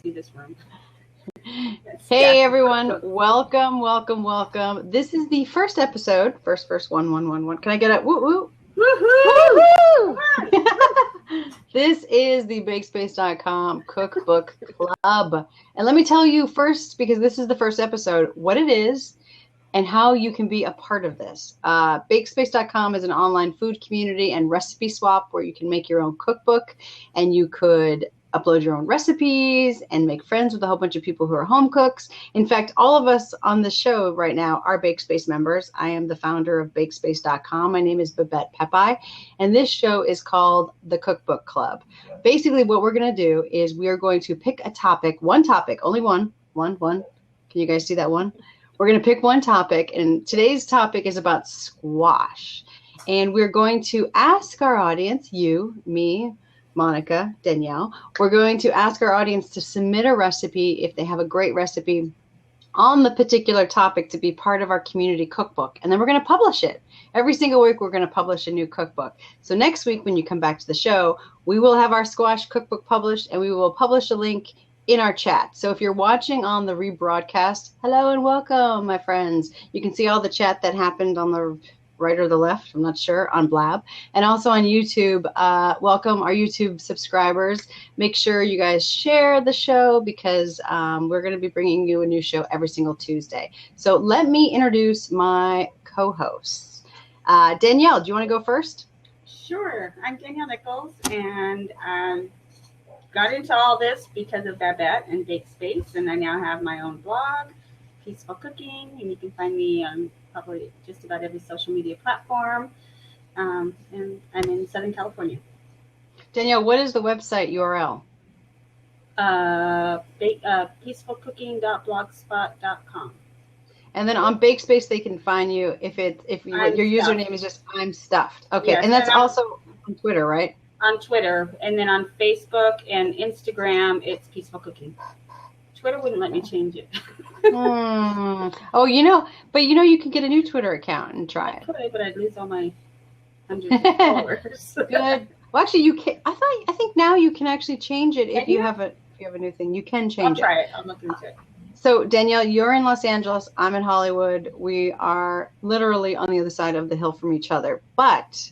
see this room. Hey everyone, welcome. This is the first episode, first 1. Can I get a woo woo? Woohoo! This is the BakeSpace.com Cookbook Club. And let me tell you first, because this is the first episode, what it is and how you can be a part of this. BakeSpace.com is an online food community and recipe swap where you can make your own cookbook and you could upload your own recipes and make friends with a whole bunch of people who are home cooks. In fact, all of us on the show right now are BakeSpace members. I am the founder of BakeSpace.com. My name is Babette Pepi, and this show is called the Cookbook Club. Basically, what we're going to do is we are going to pick a topic, one topic, only one. Can you guys see that one? We're going to pick one topic, and today's topic is about squash. And we're going to ask our audience, you, me, Monica, Danielle, we're going to ask our audience to submit a recipe if they have a great recipe on the particular topic to be part of our community cookbook. And then we're going to publish it. Every single week, we're going to publish a new cookbook. So next week, when you come back to the show, we will have our squash cookbook published and we will publish a link in our chat. So if you're watching on the rebroadcast, hello and welcome, my friends. You can see all the chat that happened on the right or the left, I'm not sure, on Blab. And also on YouTube, welcome our YouTube subscribers. Make sure you guys share the show because we're going to be bringing you a new show every single Tuesday. So let me introduce my co-hosts. Danielle, do you want to go first? Sure. I'm Danielle Nichols, and got into all this because of Babette and BakeSpace, and I now have my own blog, Peaceful Cooking, and you can find me on probably just about every social media platform, and I'm in Southern California. Danielle, what is the website URL? Peacefulcooking.blogspot.com. And then on BakeSpace, they can find you if your username is just I'm Stuffed. Okay, yes, and that's also on Twitter, right? On Twitter, and then on Facebook and Instagram, it's Peaceful Cooking. Twitter wouldn't let me change it. Oh, but you can get a new Twitter account and try it. I could, but I'd lose all my hundreds of followers. Good. Well, actually, you can. I think now you can actually change it if you have a new thing. You can change it. I'll try it. I'll look into it. So Danielle, you're in Los Angeles. I'm in Hollywood. We are literally on the other side of the hill from each other, but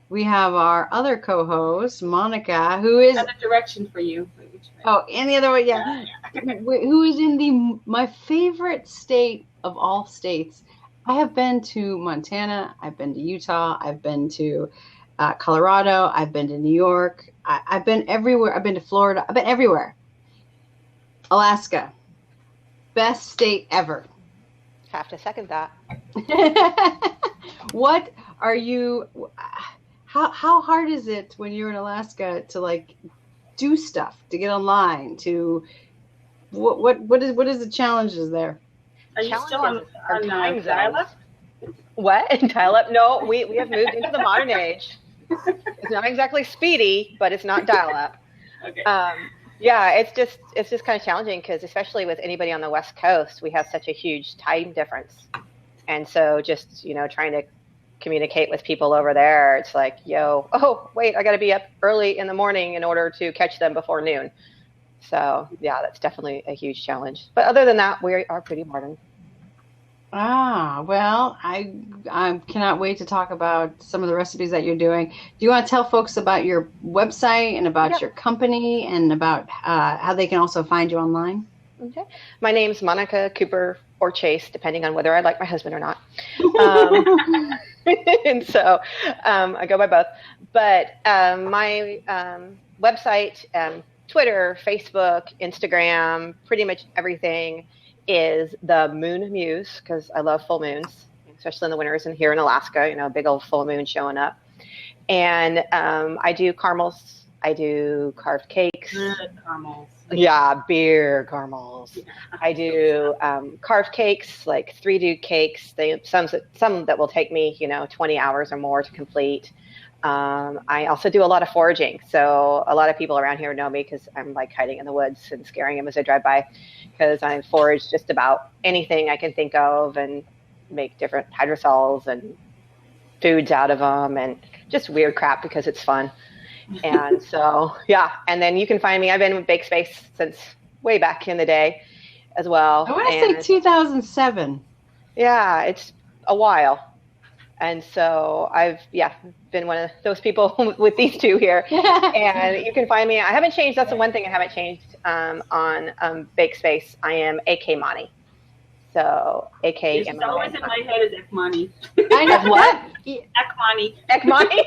we have our other co-host, Monica, who is another direction for you. Oh, and the other way, yeah. Who is in my favorite state of all states. I have been to Montana. I've been to Utah. I've been to Colorado. I've been to New York. I've been everywhere. I've been to Florida. I've been everywhere. Alaska. Best state ever. Have to second that. What are you... How hard is it when you're in Alaska to do stuff, to get online, to what is the challenges there? Are you still on dial-up? What? Dial-up? No, we have moved into the modern age. It's not exactly speedy, but it's not dial-up. Okay. Yeah, it's just kind of challenging because especially with anybody on the West Coast, we have such a huge time difference, and so just trying to communicate with people over there, it's like, oh wait, I got to be up early in the morning in order to catch them before noon. So yeah, that's definitely a huge challenge, but other than that, we are pretty modern. Well, I cannot wait to talk about some of the recipes that you're doing. Do you want to tell folks about your website and about your company and about how they can also find you online? Okay. My name's Monica Cooper or Chase, depending on whether I like my husband or not. And so I go by both. But my website, Twitter, Facebook, Instagram, pretty much everything is the Moon Muse, because I love full moons, especially in the winters and here in Alaska, big old full moon showing up. And I do caramels. I do carved cakes. Good caramels. Yeah, beer caramels. Yeah. I do carved cakes, like 3-do cakes. Some that will take me, 20 hours or more to complete. I also do a lot of foraging. So a lot of people around here know me because I'm hiding in the woods and scaring them as I drive by, because I forage just about anything I can think of and make different hydrosols and foods out of them and just weird crap because it's fun. And so, yeah. And then you can find me. I've been with BakeSpace since way back in the day as well. I want to say 2007. Yeah, it's a while. And so I've, been one of those people with these two here. And you can find me. I haven't changed. That's the one thing I haven't changed on BakeSpace. I am AK Monty. So AK. It's always in my head is Ekmani. I know what? Ekmani. Ekmani.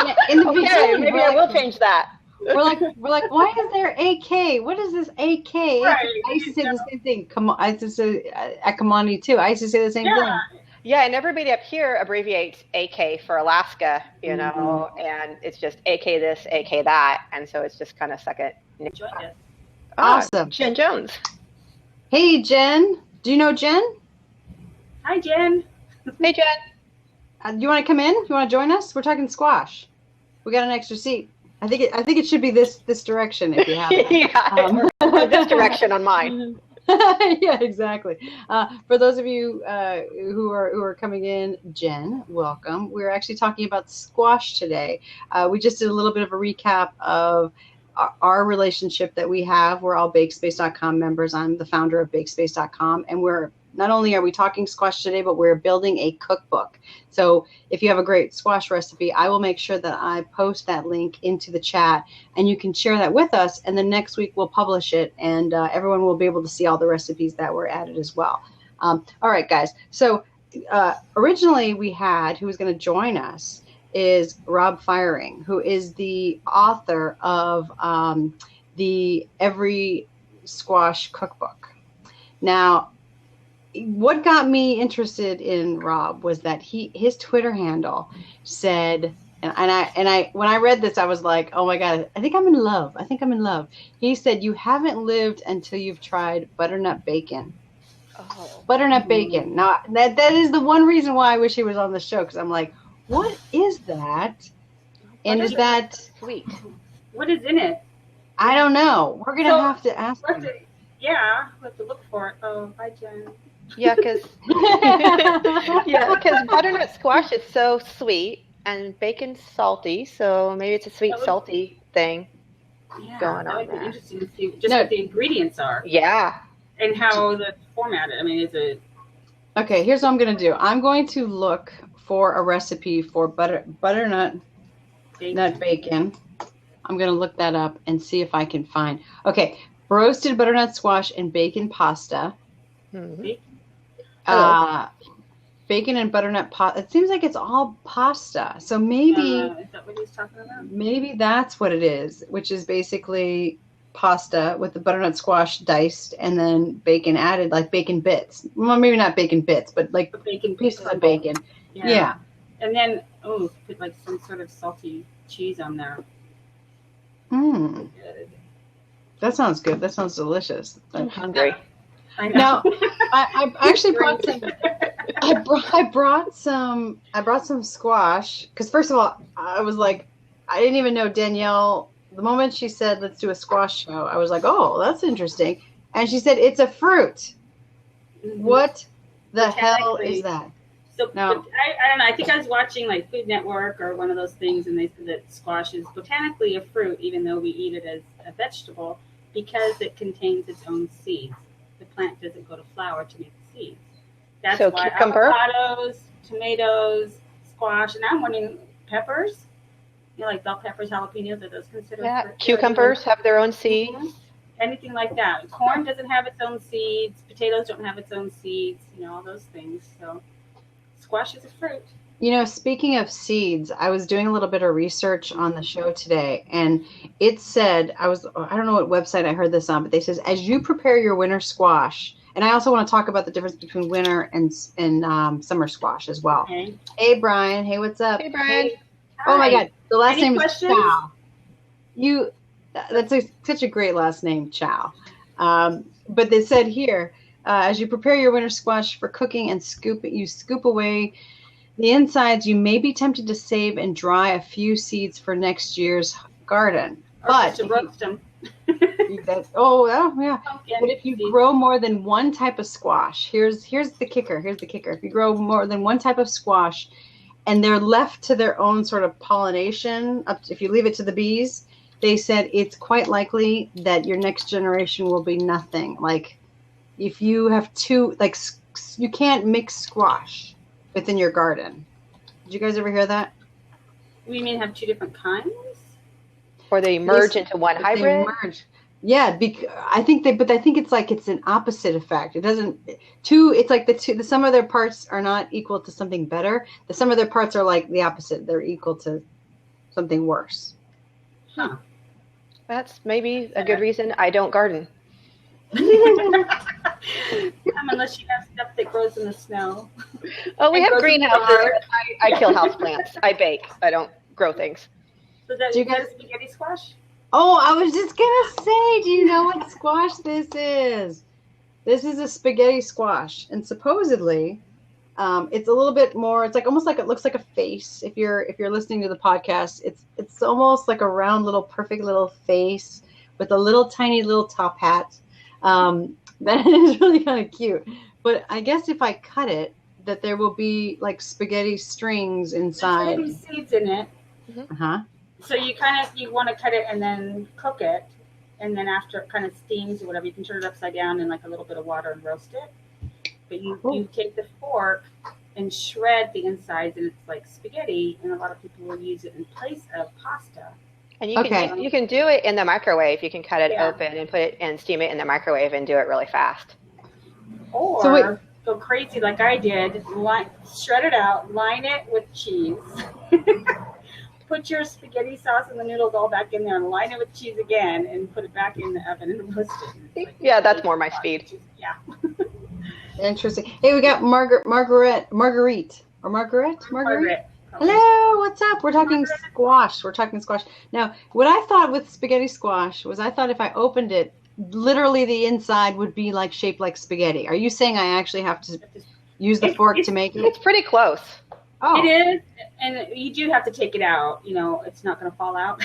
Yeah, in the Okay, beginning, maybe I will change that. We're like, why is there AK? What is this AK? Right. I used to say the same thing. Come on, I used to say Akamani too. I used to say the same thing. Yeah, and everybody up here abbreviates AK for Alaska, you know, and it's just AK this, AK that, and so it's just kind of second. Join us. Awesome. Jen Jones. Hey, Jen. Do you know Jen? Hi, Jen. Hey, Jen. Do you want to come in? You want to join us? We're talking squash. We got an extra seat. I think it should be this direction if you have it. Yeah, this direction on mine. Yeah, exactly. For those of you who are coming in, Jen, welcome. We're actually talking about squash today. We just did a little bit of a recap of our relationship that we have. We're all BakeSpace.com members. I'm the founder of BakeSpace.com, and we're not only are we talking squash today, but we're building a cookbook. So if you have a great squash recipe, I will make sure that I post that link into the chat, and you can share that with us. And then next week we'll publish it, and everyone will be able to see all the recipes that were added as well. All right, guys. So originally we had, who was going to join us, is Rob Firing, who is the author of the Every Squash Cookbook. Now, what got me interested in Rob was that his Twitter handle said, and I when I read this, I was like, oh my God, I think I'm in love. I think I'm in love. He said, you haven't lived until you've tried butternut bacon. Oh. Butternut bacon. Now, that is the one reason why I wish he was on the show, because I'm like, what is that? And is that sweet? What is in it? I don't know. We're going to have to ask him. Yeah, we'll have to look for it. Oh, hi, Jen. Yeah, because butternut squash is so sweet and bacon's salty, so maybe it's a sweet salty thing going on. That would be there. interesting to see just what the ingredients are. Yeah, and how the formatted. I mean, is it? Okay, here's what I'm going to do. I'm going to look for a recipe for butternut bacon. I'm going to look that up and see if I can find. Okay, roasted butternut squash and bacon pasta. Mm-hmm. Bacon and butternut pasta. It seems like it's all pasta. So maybe is that what he's talking about? Maybe that's what it is, which is basically pasta with the butternut squash diced and then bacon added, like bacon bits. Well, maybe not bacon bits, but like bacon pieces of bacon. Yeah. And then put like some sort of salty cheese on there. That sounds good. That sounds delicious. I'm hungry. I know. Now, I actually brought some. I brought some squash because first of all, I was like, I didn't even know Danielle. The moment she said, "Let's do a squash show," I was like, "Oh, that's interesting." And she said, "It's a fruit." Mm-hmm. What the hell is that? So no. I don't know. I think I was watching like Food Network or one of those things, and they said that squash is botanically a fruit, even though we eat it as a vegetable, because it contains its own seeds. The plant doesn't go to flower to make the seeds. That's so why cucumber? Avocados, tomatoes, squash, and I'm wondering peppers. You know, like bell peppers, jalapenos, are those considered? Yeah, cucumbers have their own seeds. Mm-hmm. Anything like that. Corn doesn't have its own seeds. Potatoes don't have its own seeds. You know, all those things. So squash is a fruit. You know, speaking of seeds, I was doing a little bit of research on the show today, and it said, I don't know what website I heard this on, but they says, as you prepare your winter squash, and I also want to talk about the difference between winter and summer squash as well. Okay. Hey, Brian. Hey, what's up? Hey, Brian. Hey. Oh my God. The last Any name questions? is Chow. That's such a great last name, Chow. But they said here, as you prepare your winter squash for cooking and you scoop away the insides, you may be tempted to save and dry a few seeds for next year's garden. But to roast them. Yeah. But if you grow more than one type of squash, here's the kicker. Here's the kicker. If you grow more than one type of squash, and they're left to their own sort of pollination, if you leave it to the bees, they said it's quite likely that your next generation will be nothing. Like if you have two, like you can't mix squash within your garden. Did you guys ever hear that? We mean have two different kinds? Or they merge into one hybrid? They merge. Yeah, I think it's like it's an opposite effect. It doesn't it's like the sum of their parts are not equal to something better. The sum of their parts are like the opposite. They're equal to something worse. Huh. That's maybe a good reason I don't garden. Unless you have stuff that grows in the snow. Oh, we have greenhouses. I kill houseplants. I bake. I don't grow things. So that you guys spaghetti squash? Oh, I was just gonna say, do you know what squash this is? This is a spaghetti squash, and supposedly, it's a little bit more. It's like almost like it looks like a face. If you're listening to the podcast, it's almost like a round little perfect little face with a little tiny little top hat. That is really kind of cute. But I guess if I cut it, that there will be like spaghetti strings inside. There's seeds in it. Uh huh. So you want to cut it and then cook it, and then after it kind of steams or whatever, you can turn it upside down in like a little bit of water and roast it. But you take the fork and shred the insides, and it's like spaghetti. And a lot of people will use it in place of pasta. And you can do it in the microwave. You can cut it open and put it and steam it in the microwave and do it really fast. Or go crazy like I did. Shred it out, line it with cheese. Put your spaghetti sauce and the noodles all back in there and line it with cheese again and put it back in the oven and roast it. Like, yeah, that's more my speed. Yeah. Interesting. Hey, we got Marguerite. Hello, what's up? We're talking squash. Now, what I thought with spaghetti squash was I thought if I opened it, literally the inside would be like shaped like spaghetti. Are you saying I actually have to use the fork to make it? It's pretty close. Oh. It is, and you do have to take it out. You know, it's not going to fall out.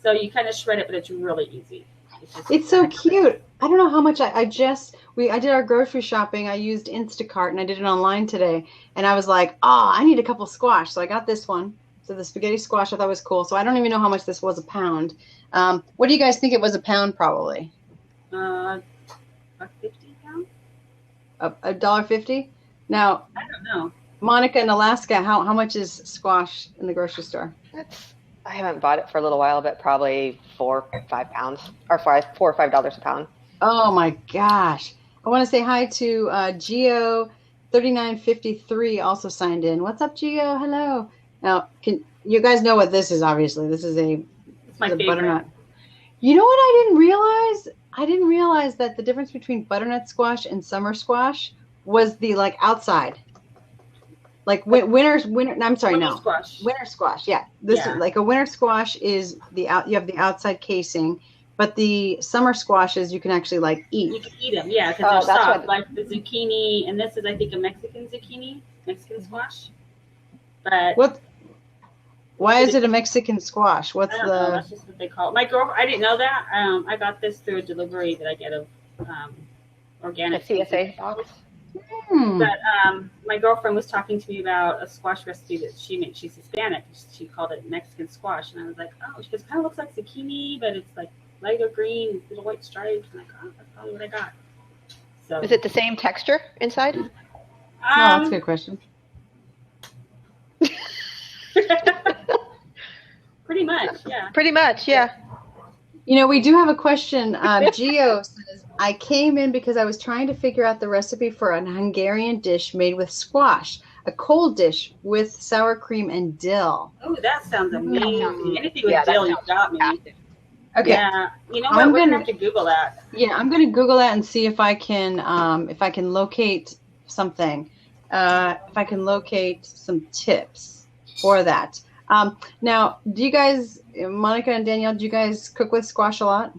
So you kind of shred it, but it's really easy. It's so cute. I don't know how much I did our grocery shopping. I used Instacart, and I did it online today. And I was like, I need a couple squash. So I got this one. So the spaghetti squash I thought was cool. So I don't even know how much this was a pound. What do you guys think it was a pound probably? $50 pound. $1.50? Now, I don't know. Monica in Alaska, how much is squash in the grocery store? I haven't bought it for a little while, but probably $4 or $5 or $5 a pound. Oh my gosh. I want to say hi to Geo3953 also signed in. What's up, Geo? Hello. Now, you guys know what this is, obviously. This is a butternut. You know what I didn't realize? I didn't realize that the difference between butternut squash and summer squash was the like outside. Like winter. I'm sorry, winter no. Squash. Winter squash. Yeah. This is like a winter squash is you have the outside casing, but the summer squashes you can actually like eat. You can eat them, yeah, because they're soft, like the zucchini, and this is I think a Mexican squash. But why is it a Mexican squash? I don't know, that's just what they call it. My girlfriend, I didn't know that. I got this through a delivery that I get of organic CSA box. But my girlfriend was talking to me about a squash recipe that she made. She's Hispanic. She called it Mexican squash, and I was like, oh, she goes, kind of looks like zucchini, but it's like lighter green, little white stripes. And I'm like, oh, that's probably what I got. So is it the same texture inside? No, that's a good question. Pretty much, yeah. Pretty much, yeah. You know, we do have a question. Gio says, I came in because I was trying to figure out the recipe for a Hungarian dish made with squash, a cold dish with sour cream and dill. Oh, that sounds amazing. Anything with dill, you got me. Okay. Yeah. You know what? We're going to have to Google that. Yeah, I'm going to Google that and see if I can locate something. If I can locate some tips for that. Now, do you guys, Monica and Danielle, do you guys cook with squash a lot?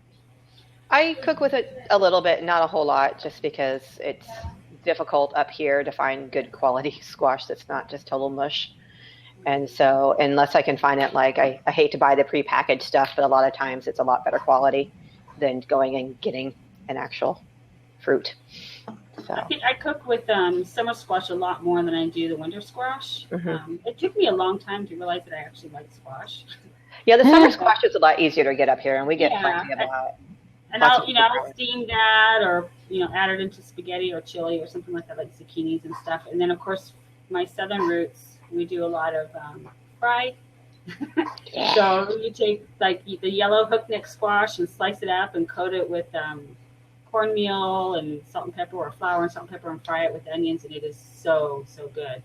I cook with it a little bit, not a whole lot, just because it's difficult up here to find good quality squash that's not just total mush. And so unless I can find it, like I hate to buy the prepackaged stuff, but a lot of times it's a lot better quality than going and getting an actual fruit. So. I cook with summer squash a lot more than I do the winter squash. Mm-hmm. It took me a long time to realize that I actually like squash. Yeah, the summer squash is a lot easier to get up here, and we get plenty of that. And I'll steam that, or add it into spaghetti or chili or something like that, like zucchinis and stuff. And then of course my southern roots, we do a lot of fried. So you take like the yellow hook neck squash and slice it up and coat it with cornmeal and salt and pepper, or flour and salt and pepper, and fry it with onions, and it is so good.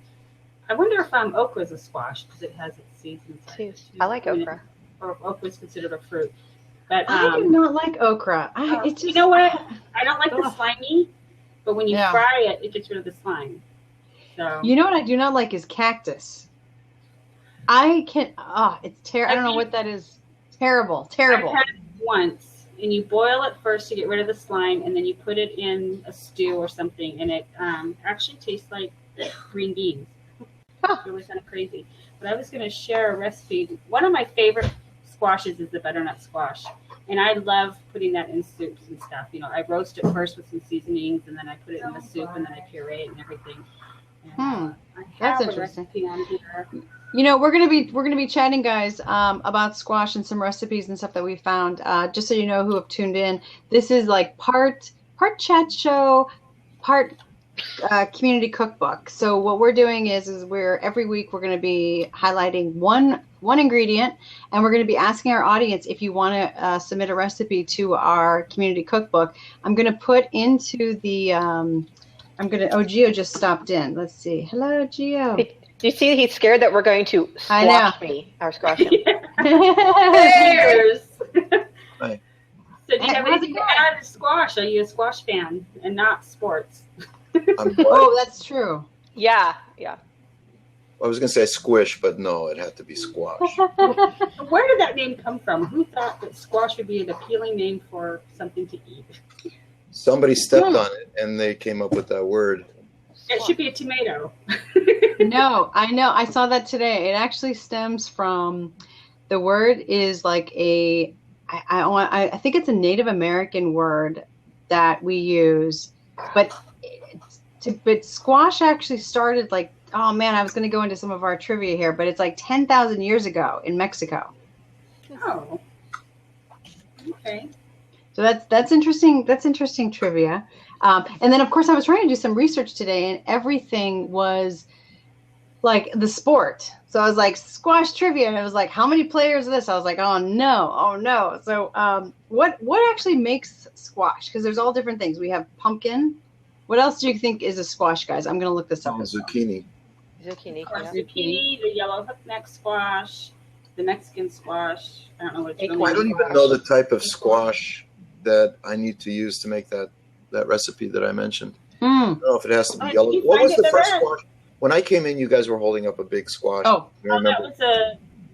I wonder if okra is a squash because it has its seeds inside. I like okra. Or okra is considered a fruit. But I do not like okra. You know what? I don't like the slimy, but when you fry it, it gets rid of the slime. So you know what I do not like is cactus. It's terrible. I don't know what that is. Terrible. I've had it once, and you boil it first to get rid of the slime, and then you put it in a stew or something, and it actually tastes like green beans. It's really kind of crazy. But I was going to share a recipe. One of my favorite squashes is the butternut squash, and I love putting that in soups and stuff. I roast it first with some seasonings, and then I put it in the soup, and then I puree it and everything. And, that's interesting. On here. We're gonna be chatting, guys, about squash and some recipes and stuff that we found. Just so you know who have tuned in, this is like part chat show, part community cookbook. So what we're doing is every week we're going to be highlighting one ingredient, and we're going to be asking our audience if you want to submit a recipe to our community cookbook. I'm going to put into the Gio just stopped in. Let's see. Hello, Gio. Do you see he's scared that we're going to squash me or squash him? Cheers. Hi. So do you have anything to add to squash? Are you a squash fan and not sports? Oh, that's true. Yeah. I was going to say squish, but no, it had to be squash. Where did that name come from? Who thought that squash would be an appealing name for something to eat? Somebody stepped on it, and they came up with that word. It should be a tomato. No, I know. I saw that today. It actually stems from, the word is like I think it's a Native American word that we use, but squash actually started like, oh man, I was going to go into some of our trivia here, but it's like 10,000 years ago in Mexico. Oh, okay. So that's interesting. That's interesting trivia. And then of course I was trying to do some research today, and everything was like the sport. So I was like, squash trivia, and it was like, how many players of this? I was like, oh no. So what actually makes squash? Because there's all different things. We have pumpkin. What else do you think is a squash, guys? I'm going to look this up. Zucchini. Zucchini, the yellow hook-neck squash, the Mexican squash. I don't know what it's I don't even know the type of squash that I need to use to make that recipe that I mentioned. I don't know if it has to be yellow. What was the first squash? When I came in, you guys were holding up a big squash. Oh, that was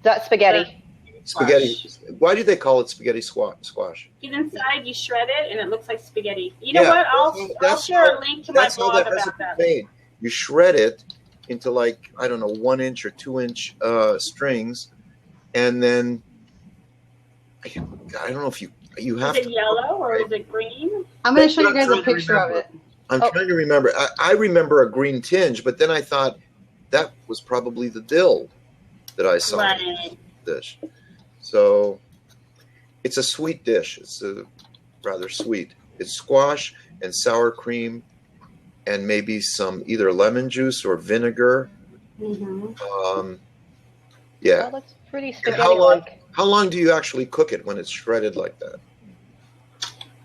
that's spaghetti. Spaghetti. Why do they call it spaghetti squash? Because inside you shred it and it looks like spaghetti. You know what? I'll share a link to my blog about that. Made. You shred it into like, I don't know, 1 inch or 2 inch strings, and then I don't know if you have. Is it yellow or is it green? I'm going to show you guys a picture of it. I'm trying to remember. I remember a green tinge, but then I thought that was probably the dill that I saw in the dish. So it's a sweet dish. It's rather sweet. It's squash and sour cream and maybe some either lemon juice or vinegar. Mm-hmm. Yeah. That looks pretty spaghetti-like. How long do you actually cook it when it's shredded like that?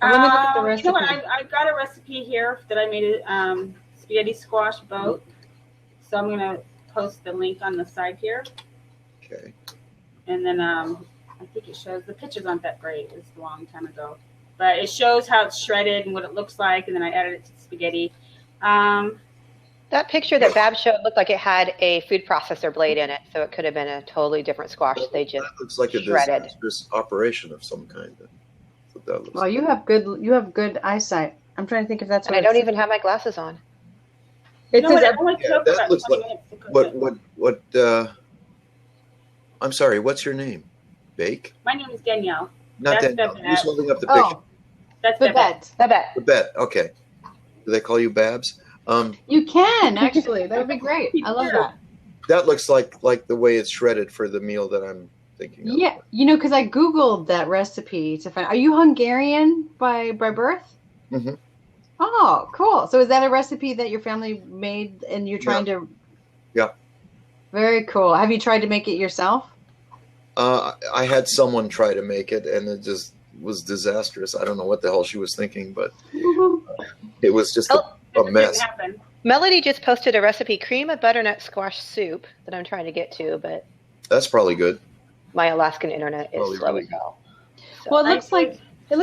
Let me look at the recipe. You know what? I've got a recipe here that I made a spaghetti squash boat. So I'm going to post the link on the side here. Okay. And then I think it shows, the pictures aren't that great. It's a long time ago. But it shows how it's shredded and what it looks like. And then I added it to spaghetti. That picture that Bab showed looked like it had a food processor blade in it. So it could have been a totally different squash. They just that looks like shredded. A disastrous operation of some kind. Well, you have good eyesight. I'm trying to think if that's and what I don't even have my glasses on. That looks like what I'm sorry, what's your name? Bake? My name is Danielle. Not Danielle. Who's holding up the picture? Oh, that's Babette. Babette, okay. Do they call you Babs? You can, actually. That would be great. I love that. That looks like the way it's shredded for the meal that I'm thinking of. Yeah, because I Googled that recipe to find. Are you Hungarian by birth? Mm-hmm. Oh, cool. So is that a recipe that your family made and you're trying to? Yeah. Very cool. Have you tried to make it yourself? I had someone try to make it, and it just was disastrous. I don't know what the hell she was thinking, but it was just a mess. Melody just posted a recipe, cream of butternut squash soup, that I'm trying to get to, but That's probably good. my Alaskan internet is Probably slow really as hell. So, Well, it looks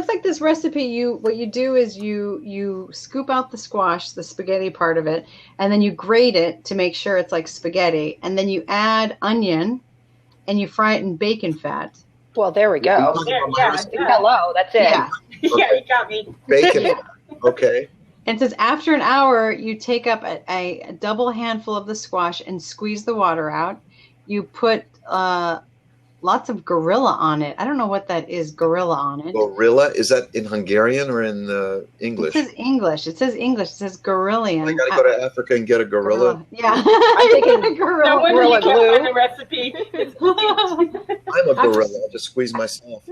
like this recipe. What you do is you scoop out the squash, the spaghetti part of it, and then you grate it to make sure it's like spaghetti, and then you add onion, and you fry it in bacon fat. well, there we go. Yeah. Hello, that's it. Yeah. Yeah, you got me. Bacon. Okay. And it says after an hour, you take up a double handful of the squash and squeeze the water out. You put lots of gorilla on it. I don't know what that is, gorilla on it. Gorilla? Is that in Hungarian or in English? It says English. It says English. It says gorillion. I got to go to Africa and get a gorilla. Yeah. I'm thinking gorilla. No wonder you Gorilla can't glue. find a recipe. I'm a gorilla. I'll just squeeze myself.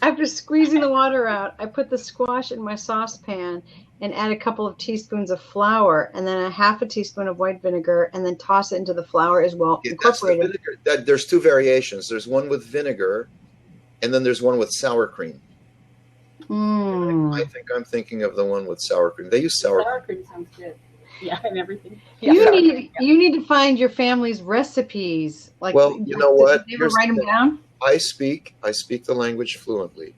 After squeezing the water out, I put the squash in my saucepan and add a couple of teaspoons of flour and then a half a teaspoon of white vinegar and then toss it into the flour as well. Yeah, that's the Incorporated. vinegar. There's two variations. There's one with vinegar, and then there's one with sour cream. I think I'm thinking of the one with sour cream. They use sour cream. Sour cream sounds good. Yeah, and everything. You need to find your family's recipes. Like, Well, you know what? Did you ever write them down? I speak the language fluently,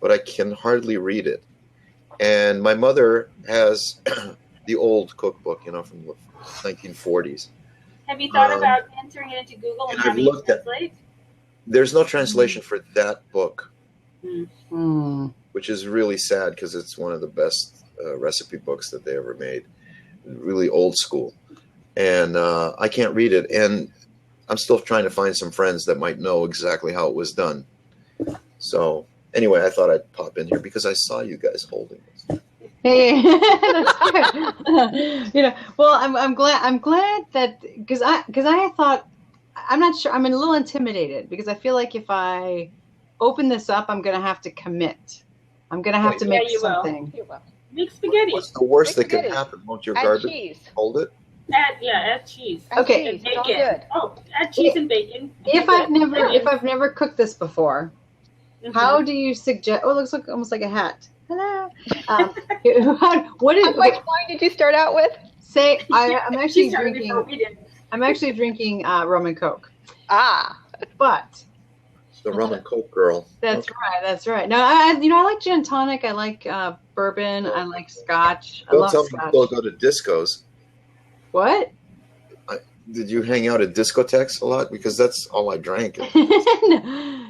but I can hardly read it. And my mother has the old cookbook, from the 1940s. Have you thought about entering it into Google and and I've having it looked at- translate? There's no translation for that book, Mm. which is really sad because it's one of the best recipe books that they ever made. Really old school. And I can't read it. And I'm still trying to find some friends that might know exactly how it was done. So anyway, I thought I'd pop in here because I saw you guys holding this. Hey, that's good. Well, I'm glad that because I thought I'm not sure. I'm a little intimidated because I feel like if I open this up, I'm gonna have to commit. I'm gonna have to make something. You will. Make spaghetti. What's the worst that Make could spaghetti. happen? Won't your Add garbage cheese. hold it? Add cheese. Add Okay. cheese. And It's all bacon. good. Oh, add cheese and bacon. If I've never cooked this before, Mhm. how do you suggest? Oh, it looks like almost like a hat. Hello. What is? How much wine did you start out with? Say I'm She actually started drinking. before we did. I'm actually drinking rum and coke, Ah, but The rum and coke girl. that's Okay. right. That's right. No, I like gin tonic. I like bourbon. I like scotch. I Don't love tell me scotch. you'll go to discos. What? Did you hang out at discotheques a lot? Because that's all I drank.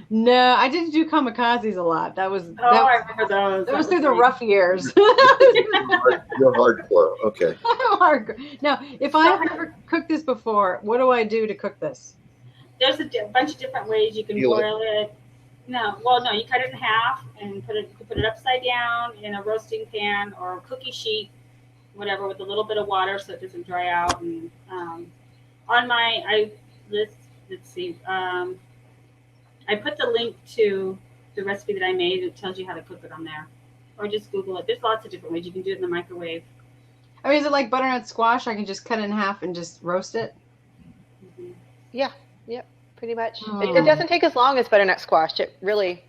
No, I didn't do kamikazes a lot. That was I remember those. that was through the rough years. You're hardcore. Okay. I'm hardcore. Now, if I've never cooked this before, what do I do to cook this? There's a bunch of different ways you can Peel it. boil it. No, you cut it in half and put it upside down in a roasting pan or a cookie sheet, whatever, with a little bit of water so it doesn't dry out. And let's see. I put the link to the recipe that I made. It tells you how to cook it on there, or just Google it. There's lots of different ways you can do it in the microwave. I mean, is it like butternut squash? I can just cut it in half and just roast it? yeah, yep, pretty much. Oh. It doesn't take as long as butternut squash. Especially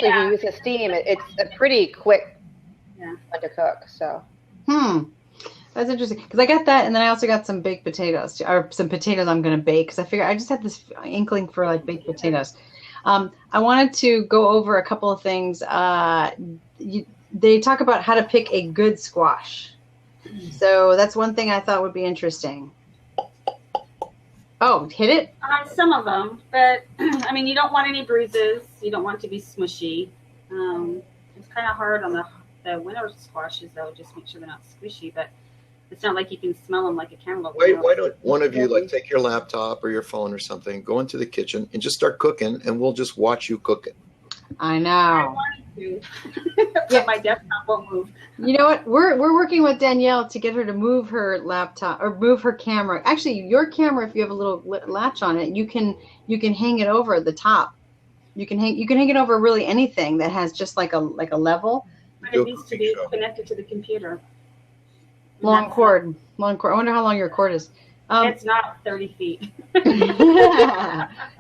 if you use the steam, it's a pretty quick one to cook. So. That's interesting because I got that, and then I also got some baked potatoes, or some potatoes I'm going to bake because I figure I just had this inkling for like baked potatoes. I wanted to go over a couple of things. They talk about how to pick a good squash, so that's one thing I thought would be interesting. Oh, hit it? Some of them, but I mean, you don't want any bruises. You don't want it to be smushy. It's kind of hard on the winter squashes, though. Just make sure they're not squishy, but it's not like you can smell them like a cantaloupe. Why don't one of you take your laptop or your phone or something, go into the kitchen and just start cooking, and we'll just watch you cook it. I I know. wanted to, but my desktop won't move. You know what? We're working with Danielle to get her to move her laptop or move her camera. Actually, your camera, if you have a little latch on it, you can hang it over the top You can hang it over really anything that has just like a level. But it needs to be connected to the computer. Long cord. I wonder how long your cord is. It's not 30 feet.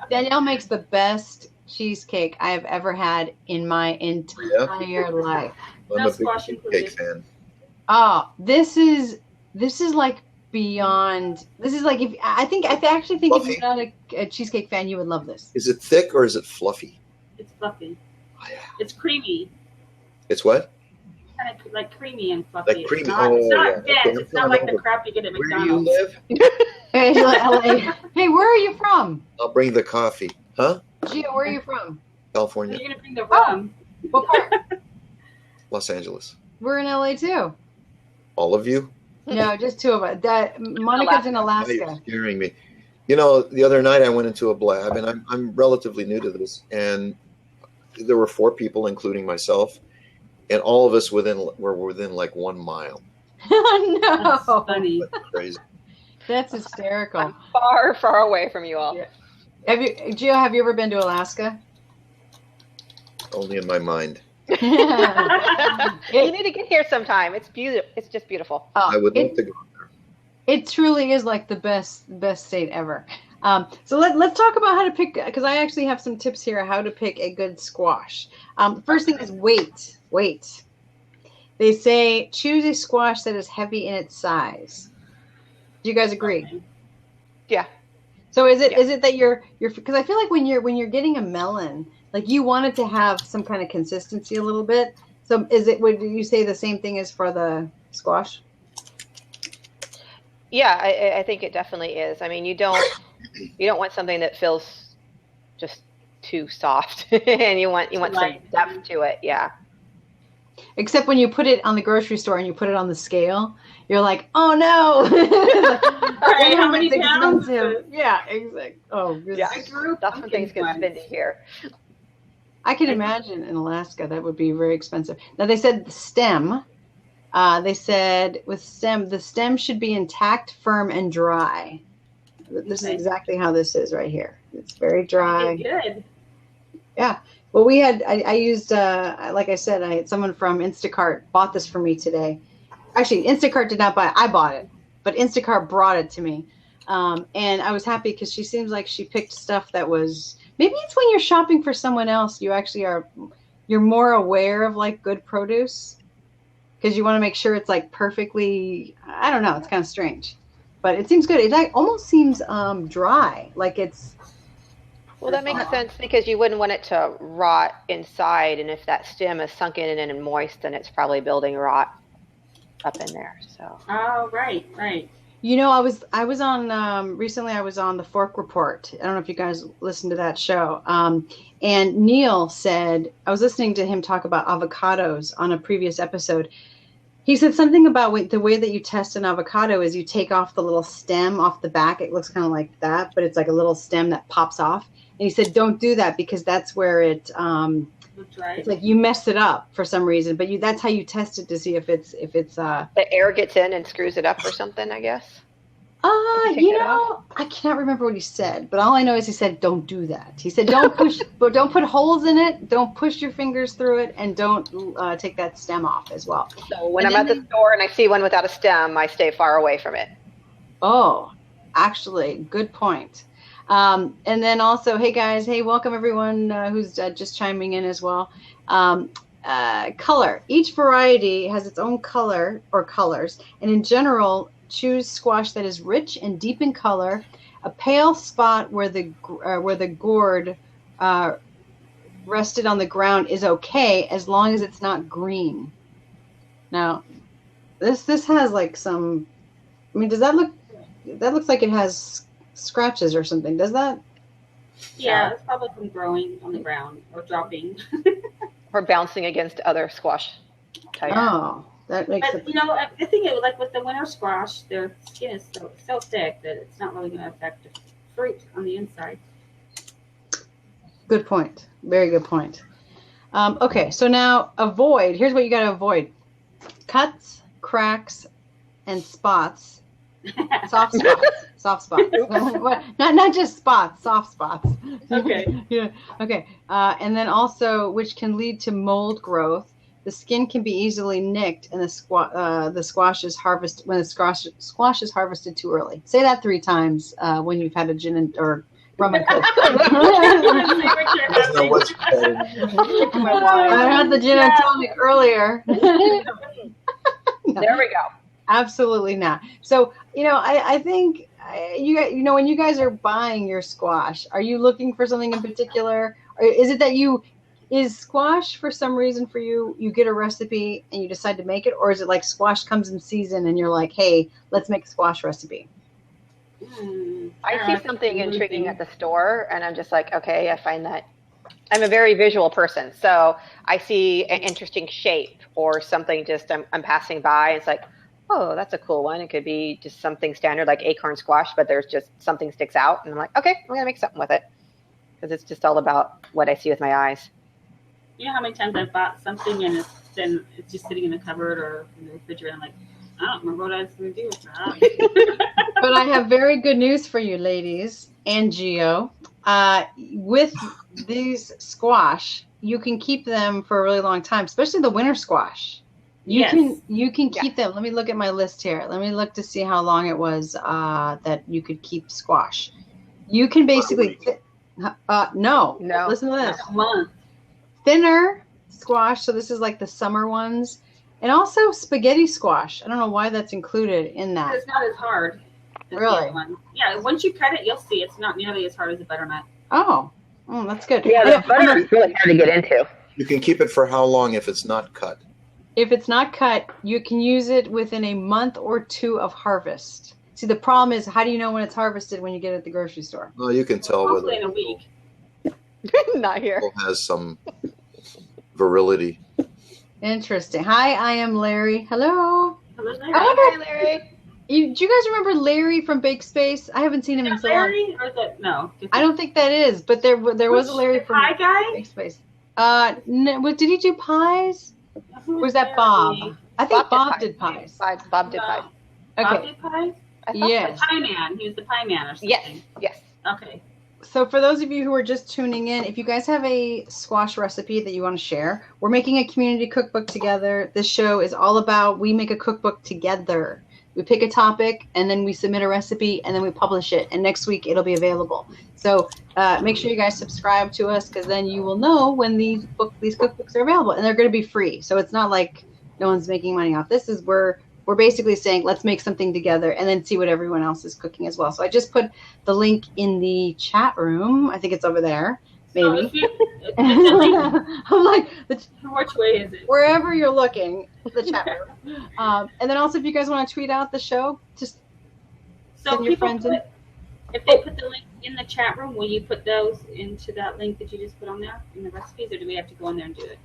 Danielle makes the best cheesecake I have ever had in my entire life. I'm a big cake fan. Oh, this is like beyond. This is like I actually think Fluffy. if you're not a cheesecake fan, you would love this. Is it thick or is it fluffy? It's fluffy. Oh, yeah. It's creamy. It's what? Kind of like creamy and fluffy. Like creamy. It's not dense. It's not like the crap you get at Where do you McDonald's. live? Hey, LA. Hey, where are you from? I'll bring the coffee. Huh? Gio, where are you from? California. You're gonna bring the rum. What part? Los Angeles. We're in LA too. All of you? No, just two of us. Monica's in You're Alaska. scaring me. You know, the other night I went into a blab, and I'm relatively new to this, and there were 4 people, including myself, and all of us were within like 1 mile. Oh, no. That's funny. That's crazy. That's hysterical. I'm far, far away from you all. Yeah. Gio, have you ever been to Alaska? Only in my mind. You need to get here sometime. It's beautiful. It's just beautiful. I would love to go there. It truly is like the best state ever. So let's talk about how to pick, because I actually have some tips here how to pick a good squash. First thing is weight. They say choose a squash that is heavy in its size. Do you guys agree? Yeah. So is it that you're because I feel like when you're getting a melon, like you want it to have some kind of consistency a little bit. So would you say the same thing as for the squash? Yeah, I think it definitely is. I mean, you don't want something that feels just too soft, and you want some depth to it. Yeah. Except when you put it on the grocery store and you put it on the scale, you're like, oh no! Right, how many pounds? Yeah, exactly. Oh, yeah. That's when things get spendy here. I can imagine in Alaska that would be very expensive. Now they said the stem. They said with stem, the stem should be intact, firm, and dry. This is exactly how this is right here. It's very dry. Good. Yeah. Well, I used, like I said, someone from Instacart bought this for me today. Actually, Instacart did not buy it. I bought it, but Instacart brought it to me. And I was happy because she seems like she picked stuff that was, maybe it's when you're shopping for someone else, you're more aware of like good produce because you want to make sure it's like perfectly, I don't know, it's kind of strange, but it seems good. It like almost seems dry, like it's. Well, that makes sense because you wouldn't want it to rot inside, and if that stem is sunken in and moist, then it's probably building rot up in there. So. Oh, right. You know, I was on recently. I was on the Fork Report. I don't know if you guys listened to that show. And Neil said, I was listening to him talk about avocados on a previous episode. He said something about the way that you test an avocado is you take off the little stem off the back. It looks kind of like that, but it's like a little stem that pops off. And he said, don't do that because that's where it's like you messed it up for some reason. But that's how you test it to see if it's the air gets in and screws it up or something, I guess. I cannot remember what he said, but all I know is he said, don't do that. He said, don't push, but don't put holes in it. Don't push your fingers through it, and don't take that stem off as well. So when I'm at the store and I see one without a stem, I stay far away from it. Oh, actually, good point. And then also, hey guys, welcome everyone who's just chiming in as well. Color. Each variety has its own color or colors, and in general, choose squash that is rich and deep in color. A pale spot where the gourd rested on the ground is okay as long as it's not green. Now, this has like some. I mean, does that look? That looks like it has scratches or something. Does that? Yeah, it's probably from growing on the ground or dropping. Or bouncing against other squash types. Oh, that makes sense. You know, the thing is, like with the winter squash, their skin is so thick that it's not really going to affect the fruit on the inside. Good point. Very good point. Okay, so now avoid. Here's what you got to avoid: cuts, cracks, and spots Soft spots. Soft spots. not just spots, soft spots. Okay. Yeah. Okay. And then also, which can lead to mold growth. The skin can be easily nicked, and the squash is harvested when the squash is harvested too early. Say that 3 times when you've had a gin or rum and coke. I had the gin and tonic earlier. There we go. Absolutely not. So, I think when you guys are buying your squash, are you looking for something in particular? Or is it that is squash for some reason for you, you get a recipe and you decide to make it? Or is it like squash comes in season and you're like, hey, let's make a squash recipe? I see something intriguing at the store and I'm just like, okay, I find that I'm a very visual person. So I see an interesting shape or something just I'm passing by. It's like, oh, that's a cool one. It could be just something standard like acorn squash, but there's just something sticks out. And I'm like, okay, I'm going to make something with it. Because it's just all about what I see with my eyes. You know how many times I've bought something and it's just sitting in the cupboard or in the refrigerator. I'm like, I don't remember what I was going to do with that. But I have very good news for you, ladies and Gio. With these squash, you can keep them for a really long time, especially the winter squash. You can keep them. Let me look at my list here. Let me look to see how long it was that you could keep squash. You can basically no. Listen to this. Thinner squash, so this is like the summer ones, and also spaghetti squash. I don't know why that's included in that. It's not as hard. Really? Yeah, once you cut it, you'll see it's not nearly as hard as a butternut. Oh, that's good. Yeah, the butter is really hard to get into. You can keep it for how long if it's not cut? If it's not cut, you can use it within a month or 2 of harvest. See, the problem is, how do you know when it's harvested when you get it at the grocery store? Well, you can tell whether in a week. Not here. it has some virility. Interesting. Hi, I am Larry. Hello. Hello, Larry. Hi, Larry. Do you guys remember Larry from BakeSpace? I haven't seen him in so long. Larry or no? I don't think that is, but there was a Larry from pie guy? BakeSpace. No, did he do pies? Or was that Bob? I think Bob did pies. Bob did pies. Okay. Bob did pies? Yes. The pie man. He was the pie man or something. Yes. Okay. So for those of you who are just tuning in, if you guys have a squash recipe that you want to share, we're making a community cookbook together. This show is all about we make a cookbook together. We pick a topic, and then we submit a recipe, and then we publish it. And next week, it'll be available. So make sure you guys subscribe to us, because then you will know when these cookbooks are available. And they're going to be free. So it's not like no one's making money off this. We're basically saying, let's make something together and then see what everyone else is cooking as well. So I just put the link in the chat room. I think it's over there, maybe. I'm like, which way is it? Wherever you're looking, the chat room. And then also, if you guys want to tweet out the show, just send your friends in. If they put the link in the chat room, will you put those into that link that you just put on there in the recipes, or do we have to go in there and do it?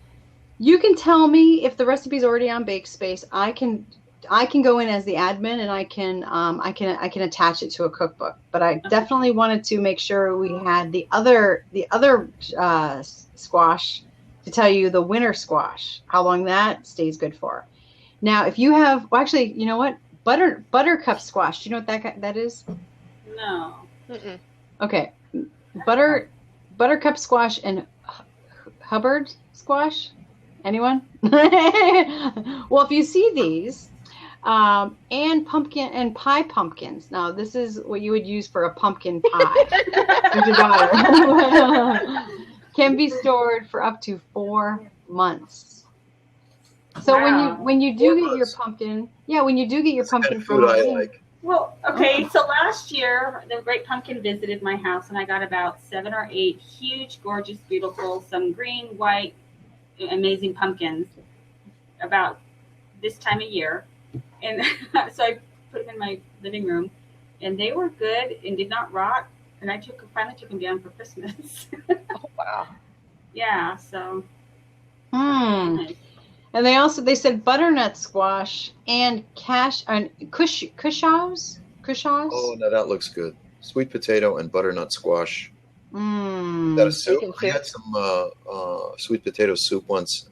You can tell me if the recipe's already on BakeSpace. I can go in as the admin and I can attach it to a cookbook. But I definitely wanted to make sure we had the other squash to tell you the winter squash, how long that stays good for. Now, if you have, well, actually, you know what? Buttercup squash. Do you know what that is? No. Mm-mm. Okay, buttercup squash and Hubbard squash. Anyone? Well, if you see these. And pumpkin and pie pumpkins. Now, this is what you would use for a pumpkin pie with your daughter. Can be stored for up to 4 months. So when you do get your pumpkin, when you do get your pumpkin from Halloween. Like. Well, okay. So last year, the Great Pumpkin visited my house, and I got about 7 or 8 huge, gorgeous, beautiful, some green, white, amazing pumpkins about this time of year. And so I put them in my living room, and they were good and did not rot. And I finally took them down for Christmas. Oh, wow. Yeah, so. Nice. And they said butternut squash and cushaws. Oh, no, that looks good. Sweet potato and butternut squash. Is that a soup? I had some sweet potato soup once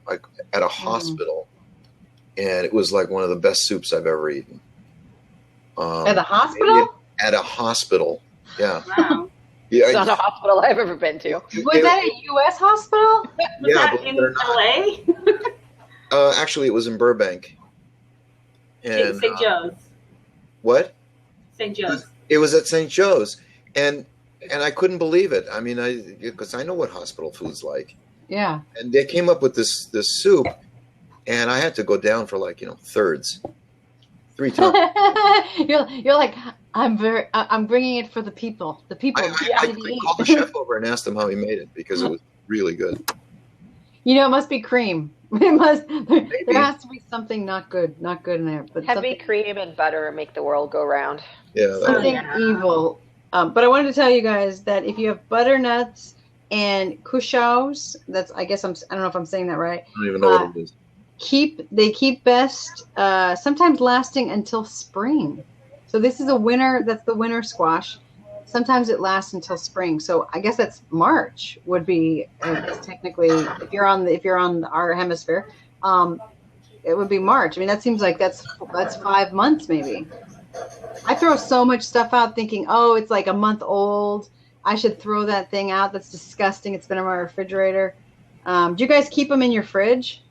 at a hospital. And it was like one of the best soups I've ever eaten. At the hospital? At a hospital. Yeah. Wow. Yeah. It's not a hospital I've ever been to. Was that a U.S. hospital? Was Yeah, that in LA? Actually, it was in Burbank. And St. Joe's. what? St. Joe's. It was at St. Joe's, and I couldn't believe it. I mean, because I know what hospital food's like. Yeah. And they came up with this soup, and I had to go down for thirds, 3 times. You're like, I'm bringing it for the people. The people. I called the chef over and asked him how he made it because it was really good. It must be cream. It must. There has to be something not good in there. But Heavy cream and butter make the world go round. Yeah. Something evil. But I wanted to tell you guys that if you have butternuts and kushaus, I don't know if I'm saying that right. I don't even know what it is. They keep best sometimes lasting until spring. So this is that's the winter squash. Sometimes it lasts until spring. So I guess that's March would be technically if you're on our hemisphere, it would be March. I mean that seems like that's 5 months maybe. I throw so much stuff out thinking, oh, it's like a month old. I should throw that thing out. That's disgusting. It's been in my refrigerator. Do you guys keep them in your fridge?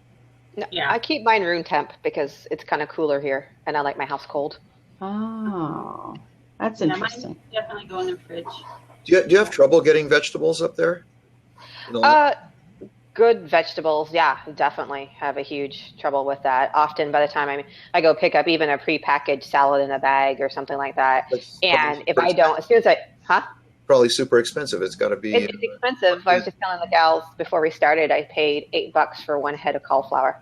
No, yeah. I keep mine room temp because it's kind of cooler here, and I like my house cold. Oh, that's interesting. Mine definitely go in the fridge. Do you have trouble getting vegetables up there? Good vegetables, yeah, definitely have a huge trouble with that. Often by the time I go pick up even a prepackaged salad in a bag or something like that, and if I don't, as soon as probably super expensive. It's got to be. It's expensive. I was just telling the gals before we started, I paid $8 for one head of cauliflower.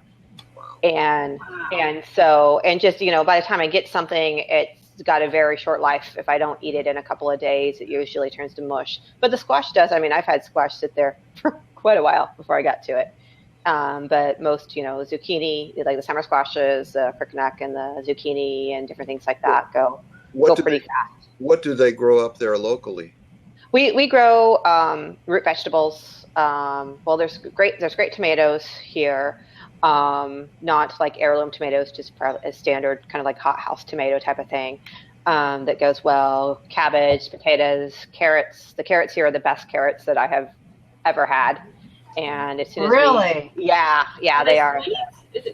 And just, by the time I get something, it's got a very short life. If I don't eat it in a couple of days, it usually turns to mush. But the squash does. I mean, I've had squash sit there for quite a while before I got to it. But most, zucchini, like the summer squashes, the crookneck and the zucchini and different things like that go pretty fast. What do they grow up there locally? We grow root vegetables. Well, there's great tomatoes here. Not like heirloom tomatoes, just a standard kind of like hothouse tomato type of thing that goes well. Cabbage, potatoes, carrots. The carrots here are the best carrots that I have ever had. And as soon as they are.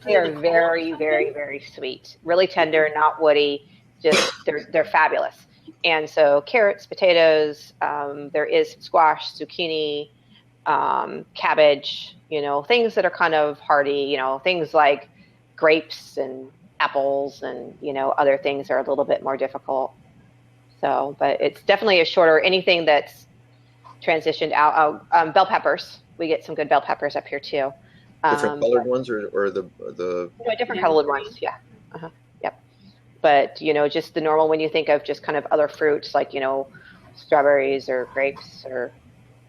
They are very, very, very sweet. Really tender, not woody. Just they're fabulous. And so carrots, potatoes, there is squash, zucchini, cabbage, things that are kind of hardy, things like grapes and apples and, other things are a little bit more difficult. So, but it's definitely a shorter, anything that's transitioned out. Bell peppers, we get some good bell peppers up here too. Different colored ones or the different colored ones. Yeah. Yep. But, just the normal, when you think of just kind of other fruits like, strawberries or grapes or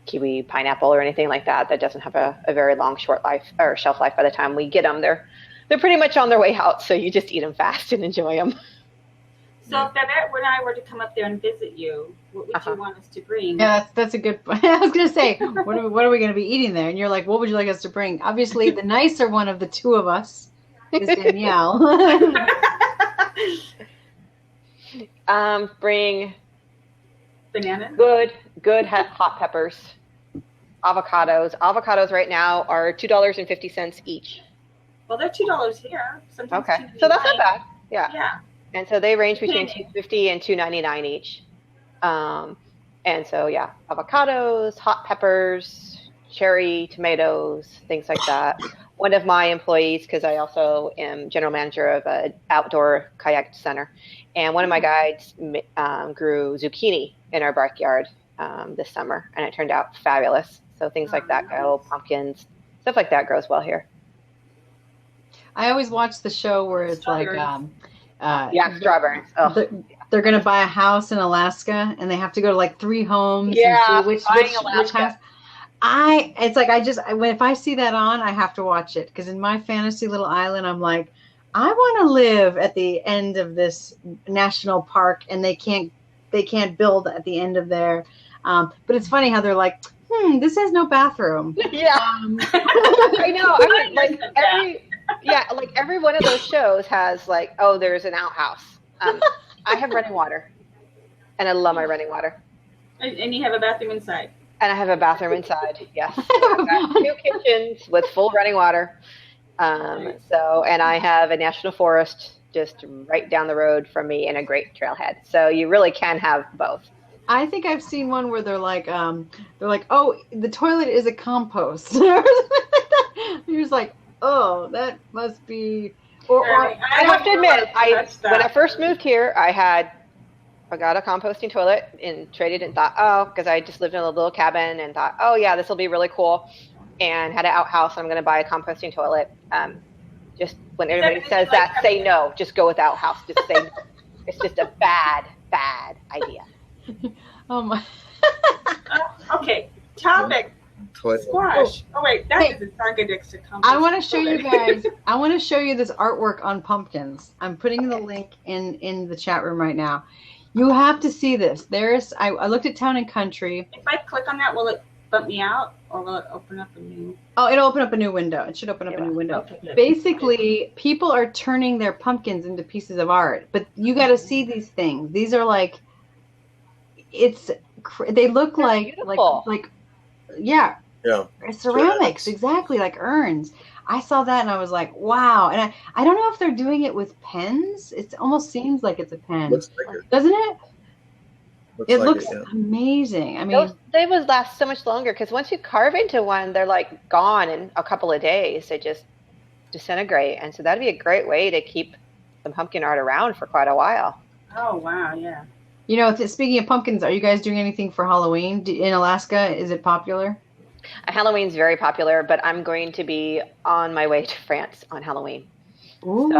kiwi, pineapple or anything like that doesn't have a very long short life or shelf life by the time we get them. They're pretty much on their way out. So you just eat them fast and enjoy them. So if Babette and I were to come up there and visit you, what would you want us to bring? Yeah, that's a good point. I was going to say, what are we going to be eating there? And you're like, what would you like us to bring? Obviously, the nicer one of the two of us is Danielle. Bring bananas. Good hot peppers, avocados. Avocados right now are $2.50 each. Well, they're $2 here. Sometimes okay, so that's not bad. Yeah. And so they range between $2.50 and $2.99 each. And so avocados, hot peppers, cherry tomatoes, things like that. One of my employees, because I also am general manager of an outdoor kayak center, and one of my guides grew zucchini in our backyard this summer, and it turned out fabulous. So things like that go, pumpkins, stuff like that grows well here. I always watch the show where it's strawberries. Strawberries. Oh. They're going to buy a house in Alaska, and they have to go to like 3 homes. Yeah, and see which house. If I see that on, I have to watch it because in my fantasy little island, I'm like, I want to live at the end of this national park, and they can't build at the end of there. But it's funny how they're like, this has no bathroom. Yeah, I know. I mean, like every one of those shows has like, oh, there's an outhouse. I have running water, and I love my running water. And you have a bathroom inside. And I have a bathroom inside. Yes, I've got 2 kitchens with full running water. And I have a national forest just right down the road from me and a great trailhead. So you really can have both. I think I've seen one where they're like, oh, the toilet is a compost. You're just like, oh, that must be. Or I have to admit, when I first moved here, I got a composting toilet and traded and thought, because I just lived in a little cabin and thought, oh yeah, this will be really cool, and had an outhouse. I'm going to buy a composting toilet. Just when everybody says that, say no. Just go with outhouse. Just say no. It's just a bad idea. Oh my. Okay. Topic. Squash. Oh wait, that is a contradiction. I want to show you guys. I want to show you this artwork on pumpkins. I'm putting the link in the chat room right now. You have to see this. I looked at Town and Country. If I click on that, will it bump me out, or will it open up a new? Oh, it'll open up a new window. It should open up a new window. Okay. Basically, people are turning their pumpkins into pieces of art, but you got to see these things. These are like, they look like yeah, ceramics, exactly, like urns. I saw that and I was like, wow. And I don't know if they're doing it with pens. It almost seems like it's a pen. Looks like it. Doesn't it? It looks amazing. I mean, they would last so much longer because once you carve into one, they're like gone in a couple of days. They just disintegrate. And so that'd be a great way to keep the pumpkin art around for quite a while. Oh, wow. Yeah. You know, speaking of pumpkins, are you guys doing anything for Halloween in Alaska? Is it popular? Halloween's very popular, but I'm going to be on my way to France on Halloween. Ooh.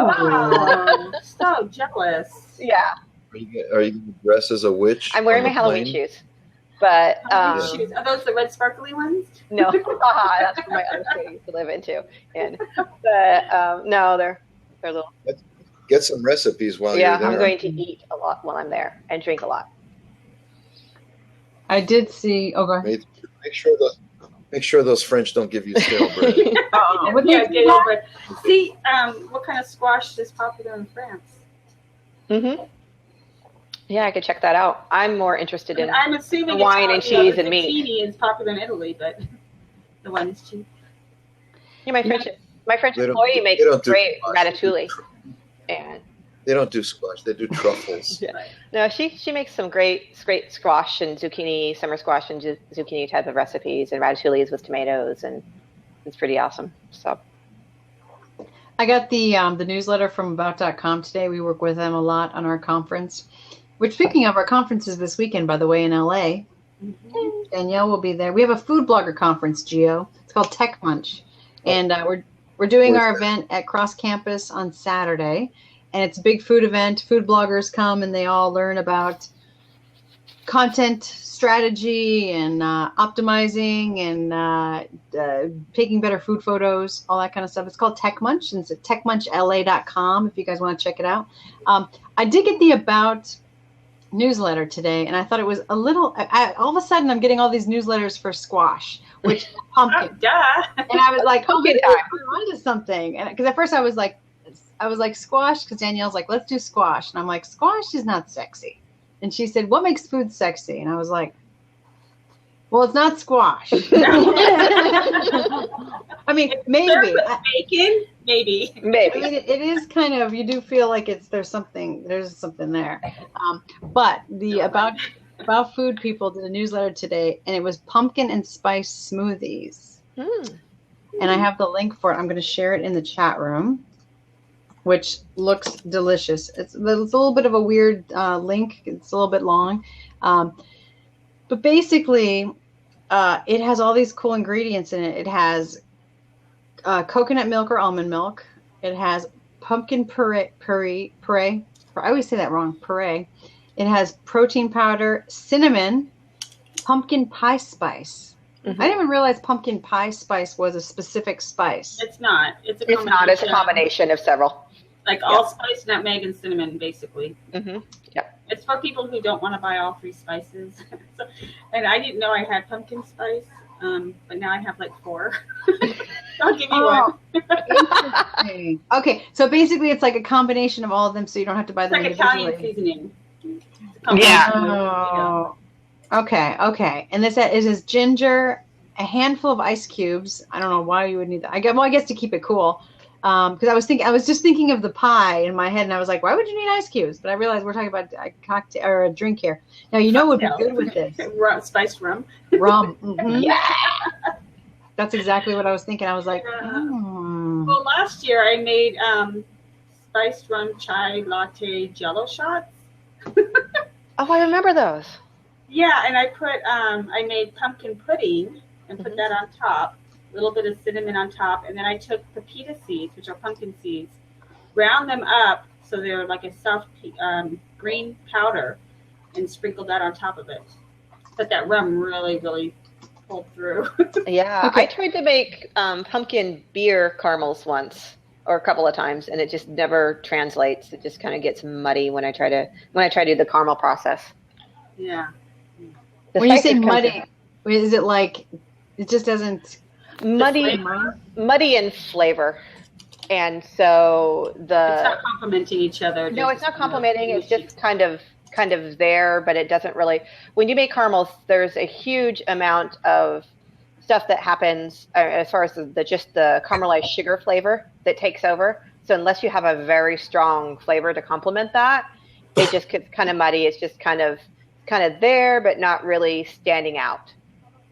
So jealous. Yeah. Are you going to dress as a witch? I'm wearing my Halloween shoes. But shoes. Are those the red sparkly ones? No. That's for my other city to live into. But no, they're little. Get some recipes while you're there. Yeah, I'm going to eat a lot while I'm there and drink a lot. I did see. Oh, go ahead. Make sure those French don't give you stale bread. See, what kind of squash is popular in France? Mm-hmm. Yeah, I could check that out. I'm more interested in I'm assuming wine and cheese and meat. Zucchini is popular in Italy, but the one is cheap. Yeah, my French employee makes great ratatouille. And they don't do squash; they do truffles. Yeah. No, she makes some great squash and zucchini, summer squash and zucchini type of recipes, and ratatouilles with tomatoes, and it's pretty awesome. So, I got the newsletter from About.com today. We work with them a lot on our conference. Which, speaking of, our conference is this weekend, by the way, in LA. Mm-hmm. Danielle will be there. We have a food blogger conference, Gio. It's called Tech Munch, and we're doing our event at Cross Campus on Saturday, and it's a big food event. Food bloggers come and they all learn about content strategy and optimizing and taking better food photos, all that kind of stuff. It's called Tech Munch, and it's at techmunchla.com if you guys want to check it out. I did get the About newsletter today, and I thought it was a little. All of a sudden, I'm getting all these newsletters for squash, which pumpkin. And I was like, pumpkin time. I'm onto something. And because at first I was like squash, because Danielle's like, let's do squash, and I'm like, squash is not sexy. And she said, what makes food sexy? And I was like, well, it's not squash. I mean, maybe. Bacon? Maybe. I mean, it is kind of, you do feel like there's something there. But the About Food people did a newsletter today, and it was pumpkin and spice smoothies. And I have the link for it. I'm going to share it in the chat room, which looks delicious. It's a little bit of a weird link. It's a little bit long. But basically, it has all these cool ingredients in it. It has coconut milk or almond milk. It has pumpkin puree. I always say that wrong. Puree. It has protein powder, cinnamon, pumpkin pie spice. Mm-hmm. I didn't even realize pumpkin pie spice was a specific spice. It's not. It's a combination of several. Like allspice, nutmeg, and cinnamon, basically. Mm-hmm. Yep. It's for people who don't want to buy all 3 spices. And I didn't know I had pumpkin spice, but now I have like 4. I'll give you one. Interesting. Okay, so basically it's like a combination of all of them, so you don't have to buy them It's like individually. Italian seasoning. Yeah. Oh. Okay. And this is ginger, a handful of ice cubes. I don't know why you would need that. I guess to keep it cool. Because I was just thinking of the pie in my head, and I was like, why would you need ice cubes? But I realized we're talking about a cocktail or a drink here. Now what would be good with this? Spiced rum. Rum. Mm-hmm. Yeah. That's exactly what I was thinking. I was like, Well, last year I made spiced rum chai latte jello shots. Oh, I remember those. Yeah, and I made pumpkin pudding and put that on top, a little bit of cinnamon on top, and then I took pepita seeds, which are pumpkin seeds, ground them up so they're like a soft green powder, and sprinkled that on top of it. But that rum really, really pulled through. Yeah, Okay. I tried to make pumpkin beer caramels once or a couple of times, and it just never translates. It just kind of gets muddy when I try to do the caramel process. Yeah. The when you say spices come muddy, is it like it just doesn't through. Muddy in flavor, and so It's not complementing each other. no, it's not complementing. It's just kind of there, but it doesn't really. When you make caramels, there's a huge amount of stuff that happens as far as just the caramelized sugar flavor that takes over. So unless you have a very strong flavor to complement that, it just gets kind of muddy. It's just kind of there, but not really standing out.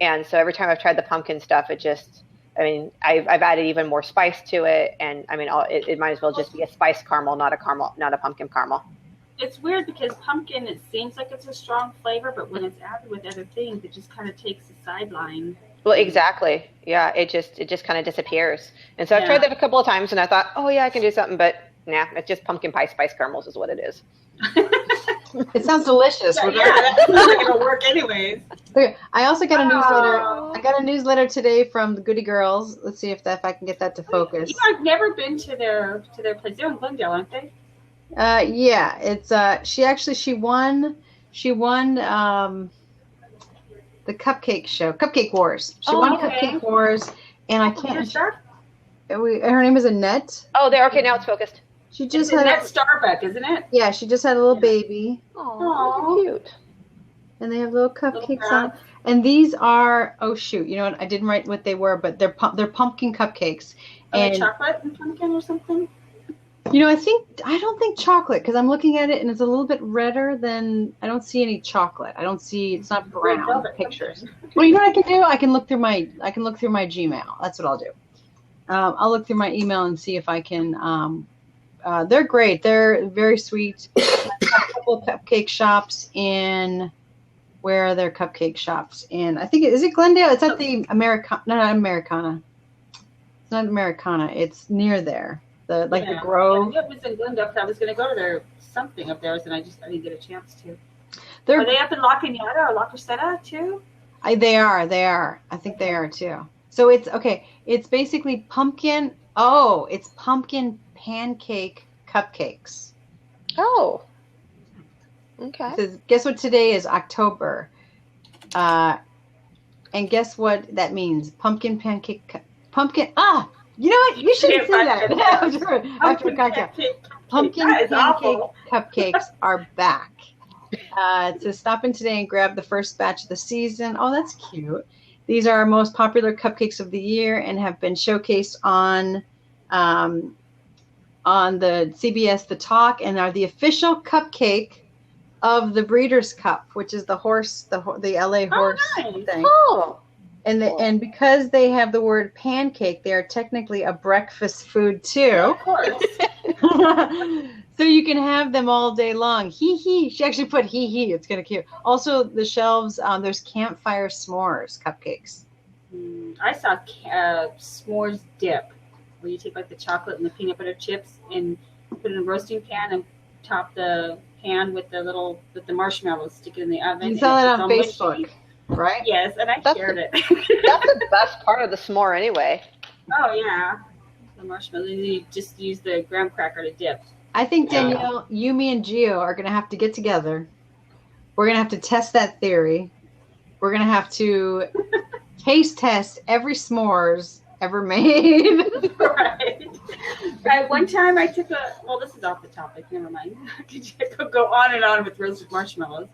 And so every time I've tried the pumpkin stuff, I've added even more spice to it, and it might as well just be a spiced caramel, not a pumpkin caramel. It's weird because pumpkin, it seems like it's a strong flavor, but when it's added with other things, it just kind of takes the sideline. Well, exactly. Yeah, it just kind of disappears. And so I've tried that a couple of times, and I thought, oh yeah, I can do something, but nah, it's just pumpkin pie spice caramels is what it is. It sounds delicious. Yeah, that's not going to work anyways. Okay, I also got a newsletter. I got a newsletter today from the Goody Girls. Let's see if I can get that to focus. I've never been to their place. They're in Glendale, aren't they? Yeah, it's she won the Cupcake show, Cupcake Wars. She won Cupcake Wars, and I can't. Her name is Annette. Oh, there. Okay, now it's focused. She just had had Starbuck, isn't it? Yeah, she just had a little baby. Oh, cute. And they have little cupcakes on. And these are you know what? I didn't write what they were, but they're pumpkin cupcakes. Are they chocolate and pumpkin or something? You know, I don't think chocolate, because I'm looking at it and it's a little bit redder than. I don't see any chocolate. It's not brown pictures. Well, you know what I can do? I can look through my Gmail. That's what I'll do. I'll look through my email and see if I can. They're great. They're very sweet. A couple of cupcake shops in. Where are their cupcake shops? In I think is it Glendale? It's at the not Americana. It's not Americana. It's near there. The Grove. Yeah, it was in Glendale because I was going to go to their something of theirs, and I didn't get a chance to. Are they up in La Cañada or La Crescenta too? They are. I think they are too. So it's okay. It's basically pumpkin. Oh, it's pumpkin pancake cupcakes. Oh. Okay. It says, guess what today is? October. And guess what that means? Pumpkin pancake. Pumpkin. You know what? You shouldn't say that after a cocktail. Pumpkin pancake cupcakes are back. To stop in today and grab the first batch of the season. Oh, that's cute. These are our most popular cupcakes of the year and have been showcased on the CBS The Talk, and are the official cupcake of the Breeders' Cup, which is the horse, the LA horse thing. Oh. And because they have the word pancake, they are technically a breakfast food too. Of course. So you can have them all day long. She actually put it's kind of cute. Also, the shelves, there's campfire s'mores cupcakes. I saw s'mores dip, where you take like the chocolate and the peanut butter chips and put it in a roasting pan and top the pan with the marshmallows, stick it in the oven. You saw that on Facebook, right? Yes, and I shared it. That's the best part of the s'more anyway. Oh yeah, the marshmallow. You just use the graham cracker to dip. I think, Danielle, you, me, and Gio are going to have to get together. We're going to have to test that theory. We're going to have to taste test every s'mores ever made. Right. One time I took this is off the topic, never mind. I could go on and on with roasted marshmallows.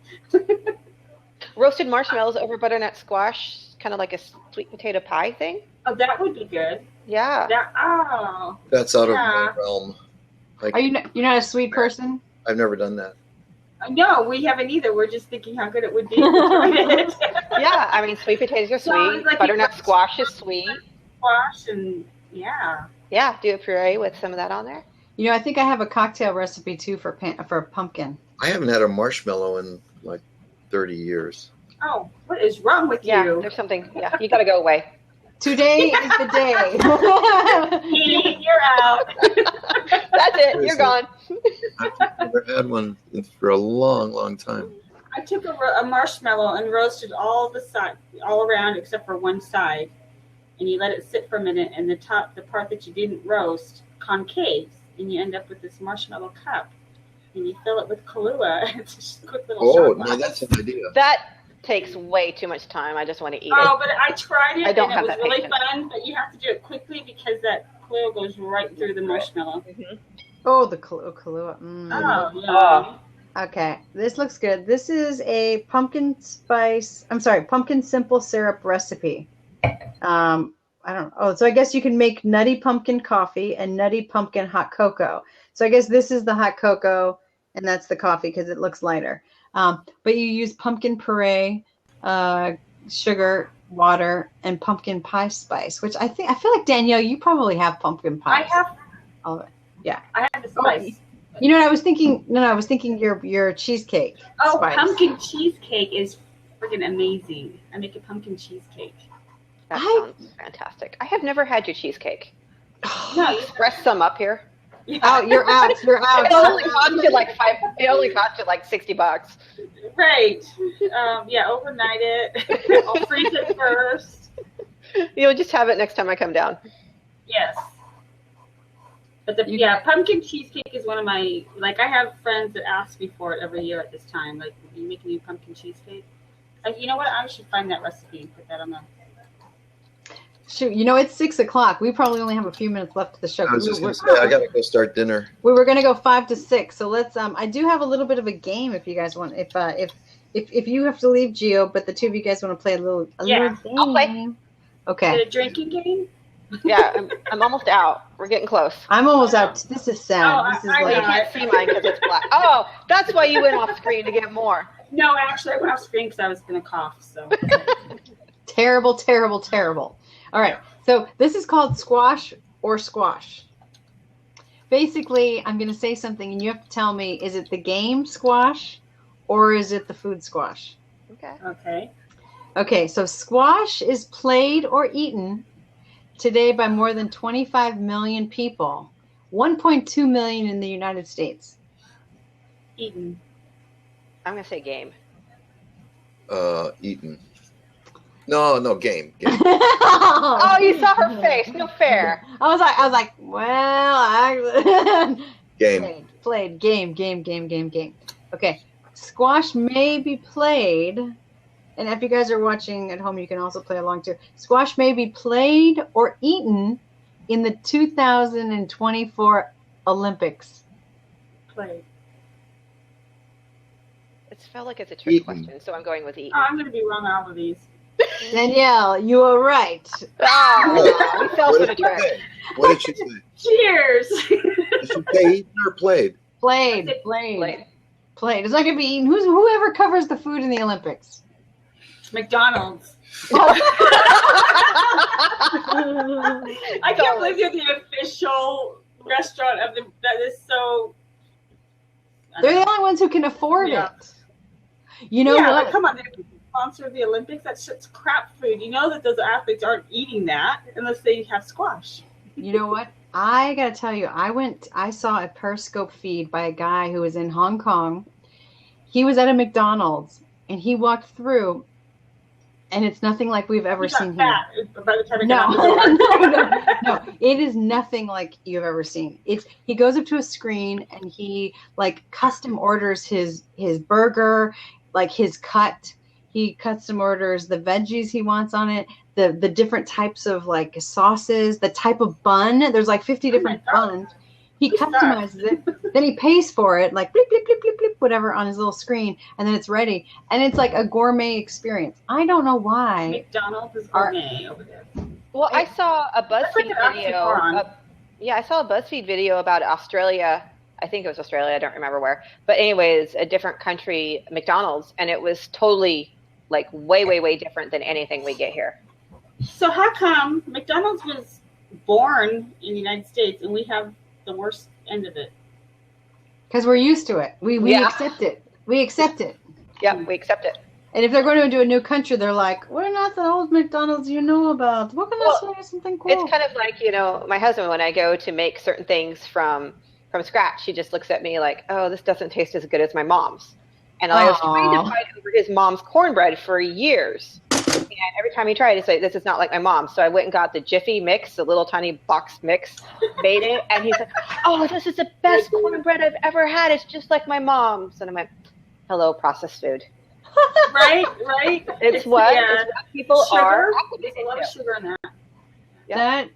Roasted marshmallows over butternut squash, kind of like a sweet potato pie thing. Oh, that would be good. Yeah. That's out of my realm. Are you're not a sweet person? I've never done that. No, we haven't either. We're just thinking how good it would be. Yeah, I mean, sweet potatoes are sweet. Like butternut squash is sweet. Squash and yeah. Yeah, do a puree with some of that on there. I think I have a cocktail recipe too for pumpkin. I haven't had a marshmallow in like 30 years. Oh, what is wrong with you? Yeah, there's something. Yeah, you got to go away. Today is the day. You're out. That's it. You're gone. I've never had one for a long, long time. I took a marshmallow and roasted all around except for one side, and you let it sit for a minute, and the part that you didn't roast, concaves, and you end up with this marshmallow cup, and you fill it with Kahlua. It's just a quick little shot glass. No, that's an idea. That takes way too much time. I just want to eat it. Oh, but I tried it, I don't and it have was that really fun, but you have to do it quickly because that Kahlua goes right through the marshmallow. Mm-hmm. Oh, the Kahlua. Mm. Oh, yeah. Okay, this looks good. This is a pumpkin simple syrup recipe. I don't know. Oh, so I guess you can make nutty pumpkin coffee and nutty pumpkin hot cocoa. So I guess this is the hot cocoa and that's the coffee because it looks lighter. But you use pumpkin puree, sugar, water, and pumpkin pie spice, which I feel like, Danielle, you probably have pumpkin pie. I have all of it. Yeah. I have the spice. You know what I was thinking? No, I was thinking your cheesecake. Oh, spice. pumpkin cheesecake is freaking amazing. I make a pumpkin cheesecake. That sounds fantastic. I have never had your cheesecake. No, you Express some up here. Oh, you're out. You're out. It only cost you like $60. right. Overnight it. I'll freeze it first. You'll just have it next time I come down. Yes. But pumpkin cheesecake is one of my, I have friends that ask me for it every year at this time. Like, are you making me pumpkin cheesecake? You know what? I should find that recipe and put that on the. Shoot, it's 6:00. We probably only have a few minutes left of the show. I was just going to say, I got to go start dinner. We were going to go 5 to 6. So let's, I do have a little bit of a game if you guys want, if you have to leave, Gio, but the two of you guys want to play a little game. I'll play. Okay. Is it a drinking game? Yeah, I'm almost out. We're getting close. I'm almost out. This is sad. Oh, this is Well, you can't see mine because it's black. Oh, that's why you went off screen to get more. No, actually, I went off screen because I was going to cough. So terrible, terrible, terrible. All right. So this is called squash or squash. Basically, I'm going to say something, and you have to tell me, is it the game squash or is it the food squash? Okay. Okay, so squash is played or eaten today by more than 25 million people, 1.2 million in the United States. Eaten. I'm going to say game. Eaten. No, game. Oh, you saw her face. No fair. I was like, well, Game. Played. Game. Okay. Squash may be played, and if you guys are watching at home, you can also play along too. Squash may be played or eaten in the 2024 Olympics. Played. It felt like it's a trick question, so I'm going with eaten. Oh, I'm going to be wrong on all of these. Danielle, you are right. Oh, we fell for the trick. What did she say? Cheers. Did she say eaten or played? Played. It's not going to be eaten. Whoever covers the food in the Olympics? McDonald's. I can't believe you're the official restaurant of that is so. They're the only ones who can afford it. You know what? Like, come on, they sponsor the Olympics. That's shit's crap food. You know that those athletes aren't eating that unless they have squash. You know what? I got to tell you, I saw a Periscope feed by a guy who was in Hong Kong. He was at a McDonald's and he walked through, and it's nothing like we've ever seen here. By the time No. It is nothing like you've ever seen. He goes up to a screen and he like custom orders his burger, like his cut. He custom orders the veggies he wants on it, the different types of like sauces, the type of bun. There's like 50 different buns. He customizes it. Then he pays for it, like bleep, bleep, bleep, bleep, bleep, whatever on his little screen, and then it's ready. And it's like a gourmet experience. I don't know why. McDonald's is gourmet over there. Well, I saw a BuzzFeed video. I saw a BuzzFeed video about Australia. I think it was Australia. I don't remember where. But anyways, a different country McDonald's, and it was totally like way, way, way different than anything we get here. So how come McDonald's was born in the United States and we have the worst end of it? Because we're used to it. We accept it. We accept it. Yeah, we accept it. And if they're going to do a new country, they're like, we're not the old McDonald's you know about. We're going to say something cool. It's kind of like, my husband, when I go to make certain things from scratch, he just looks at me like, oh, this doesn't taste as good as my mom's. And I was trying to fight over his mom's cornbread for years. And every time he tried, he's like, this is not like my mom's. So I went and got the Jiffy mix, the little tiny box mix, made it. And he's like, oh, this is the best cornbread I've ever had. It's just like my mom's. And I went, hello, processed food. Right. It's what people sugar. are. There's a lot of sugar in that. Yeah. That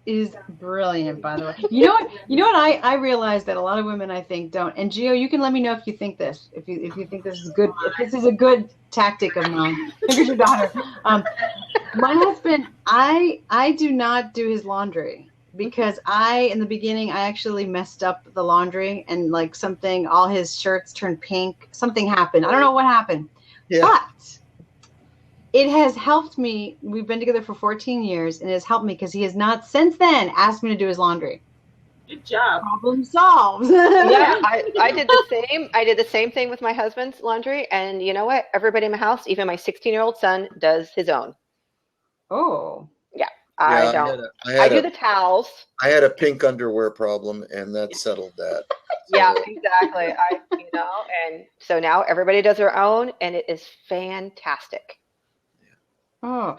is brilliant, by the way. You know what? I realize that a lot of women, I think, don't. And Gio, you can let me know if you think this. If you think this is good. If this is a good tactic of mine. Look at your daughter. My husband, I do not do his laundry because in the beginning, I actually messed up the laundry and like all his shirts turned pink. Something happened. I don't know what happened. Yeah. But it has helped me. We've been together for 14 years, and it has helped me because he has not since then asked me to do his laundry. Good job. Problem solved. Yeah, I did the same. I did the same thing with my husband's laundry, and you know what? Everybody in my house, even my 16-year-old son, does his own. Oh. Yeah, I don't. I do the towels. I had a pink underwear problem, and that settled that. So. Yeah, exactly. And so now everybody does their own, and it is fantastic. Oh,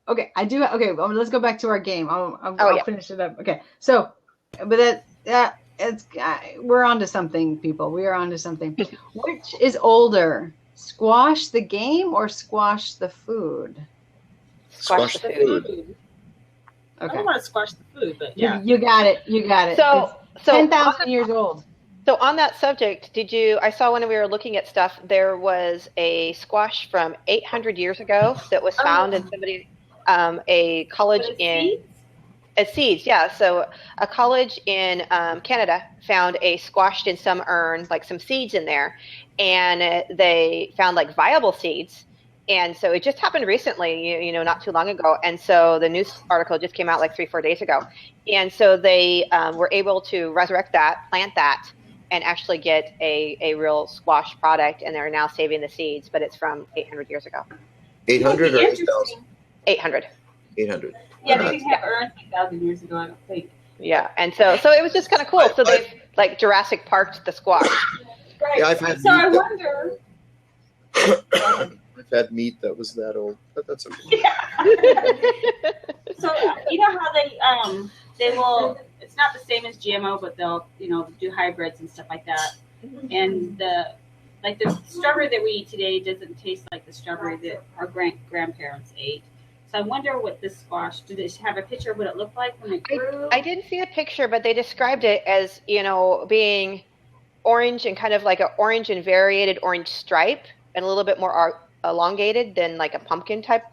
okay. I do. Okay, well, let's go back to our game. I'll finish it up. Okay, so, but we're on to something, people. We are on to something. Which is older, squash the game or squash the food? Squash the food. Okay. I don't want to squash the food, but yeah. You got it. You got it. So 10,000 years old. So on that subject, I saw when we were looking at stuff, there was a squash from 800 years ago that was found in a college seeds. Yeah. So a college in Canada found a squashed in some urn, like some seeds in there, and they found like viable seeds. And so it just happened recently, not too long ago. And so the news article just came out like 3-4 days ago. And so they were able to resurrect that, plant that, and actually get a real squash product. And they're now saving the seeds, but it's from 800 years ago. 800 or 8,000? 800. 800. Yeah, they didn't have Earth 8,000 years ago, I don't think. Yeah, and so it was just kind of cool. So they've like Jurassic Parked the squash. Right. Yeah, I've had. So I wonder. I've had meat that was that old, but that's okay. Yeah. So you know how they will. It's not the same as GMO, but they'll do hybrids and stuff like that. And the strawberry that we eat today doesn't taste like the strawberry that our grandparents ate. So I wonder what this squash. Do they have a picture of what it looked like when it grew? I didn't see a picture, but they described it as being orange and kind of like an orange and variated orange stripe, and a little bit more elongated than like a pumpkin type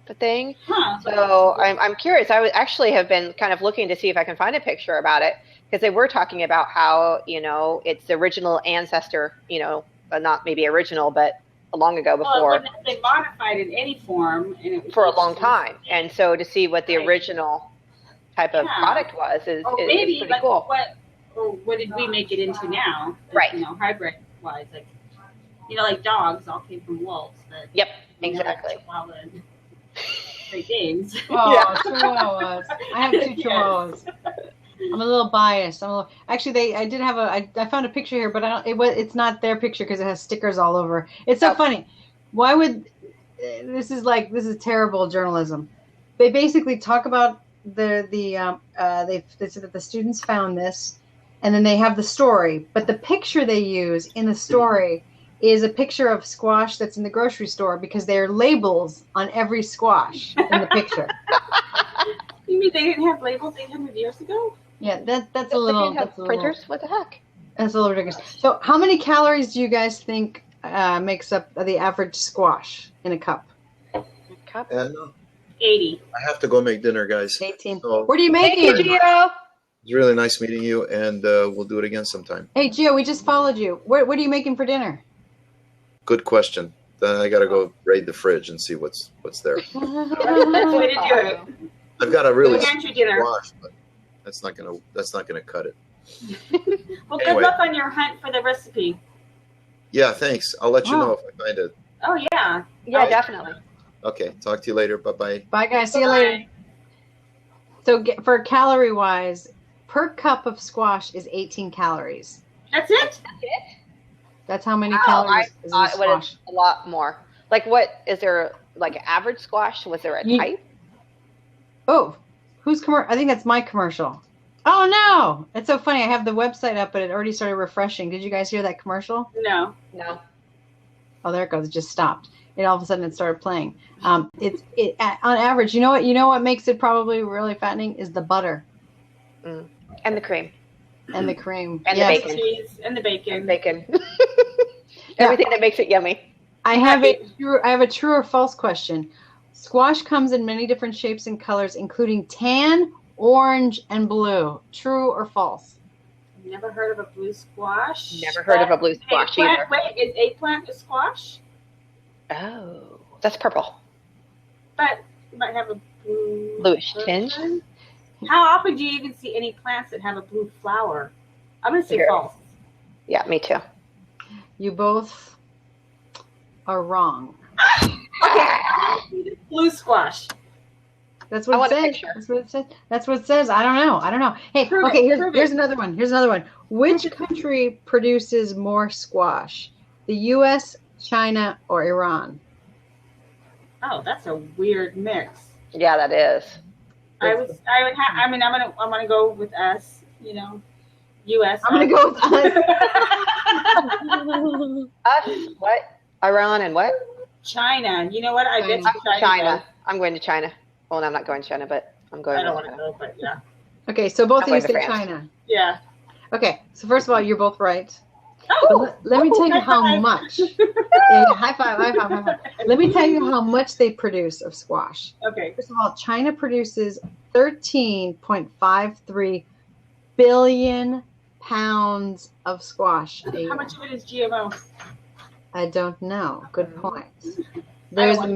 of thing. Huh. So I'm curious. I would actually have been kind of looking to see if I can find a picture about it, because they were talking about how it's the original ancestor, not maybe original, but long ago before. Well, they modified in any form for a long time, and so to see what the original type of product was is pretty cool. What did we make it into now? Right. Hybrid wise, like dogs all came from wolves. But, yep, exactly. Great Danes. Oh, yeah. Chihuahuas. I have 2 Chihuahuas. I'm a little biased. Actually, I did have I found a picture here, but it's not their picture because it has stickers all over. It's so funny. Why would this is terrible journalism? They basically talk about they said that the students found this, and then they have the story, but the picture they use in the story is a picture of squash that's in the grocery store because there are labels on every squash in the picture. You mean they didn't have labels 800 years ago? Yeah, that's a little. Printers? What the heck? That's a little ridiculous. So, how many calories do you guys think makes up the average squash in a cup? Cup? And 80. I have to go make dinner, guys. 18. So, What are you making? Thank you, Gio. it's really nice meeting you, and we'll do it again sometime. Hey, Gio, we just followed you. What are you making for dinner? Good question. Then I got to go raid the fridge and see what's there. That's the way to do it. I've got a really Pantry dinner. squash, but that's not gonna cut it. Well, Anyway. good luck on your hunt for the recipe. Yeah, thanks. I'll let you know if I find it. Oh, yeah. Yeah, definitely. Okay, talk to you later. Bye-bye. Bye, guys. See you later. So, for calorie wise, per cup of squash is 18 calories. That's it? That's it? That's how many Wow, calories I is in a thought it was squash. a lot more. Like, what is there? Like average squash? Was there a type? Oh, I think that's my commercial. Oh no! It's so funny. I have the website up, but it already started refreshing. Did you guys hear that commercial? No. No. Oh, there it goes. It just stopped. It all of a sudden it started playing. On average, you know what makes it probably really fattening is the butter And the cream. and the cream And Yes. the bacon. Cheese and the bacon. And bacon. Everything that makes it yummy. I have a true or false question. Squash comes in many different shapes and colors, including tan, orange, and blue. True or false? Never heard of a blue squash. Never heard of a blue squash Eggplant. either. Wait, is eggplant a squash? Oh, that's purple. But it might have a blue Bluish tinge. How often do you even see any plants that have a blue flower? I'm going to say Here. false. Yeah, me too. You both are wrong. Okay. Blue squash. That's I what want a it says. picture. That's what it says. That's what it says. I don't know. Hey, Prove okay, it. Prove here's it. another one. Here's another one. Which country produces more squash? The U.S., China, or Iran? Oh, that's a weird mix. Yeah, that is. I'm gonna go with us. You know, U.S. I'm gonna go with us. Us? What? Iran and what? China. You know what? I bet you China. I'm going to China. Well, no, I'm not going to China, but I'm going I don't to want to China. go, but yeah. Okay, so both I'm of you going say to France. China. Yeah. Okay, so first of all, you're both right. Oh, Let me tell you high how five. much. Yeah, high five. Let me tell you how much they produce of squash. Okay. First of all, China produces 13.53 billion pounds of squash a year. How much of it is GMO? I don't know. Good point. There's a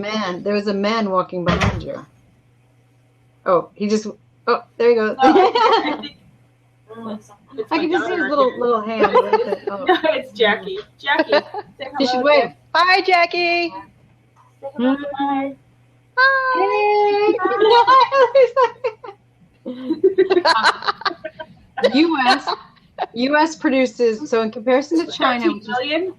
man walking behind you. Oh, there you go. I think it's I my can just see his daughter. little hand. Right there. Oh. No, it's Jackie. Jackie, say hello. You should wave. Hi, Jackie. Say hello to my- U.S. produces, so in comparison to China, 13 which is, billion?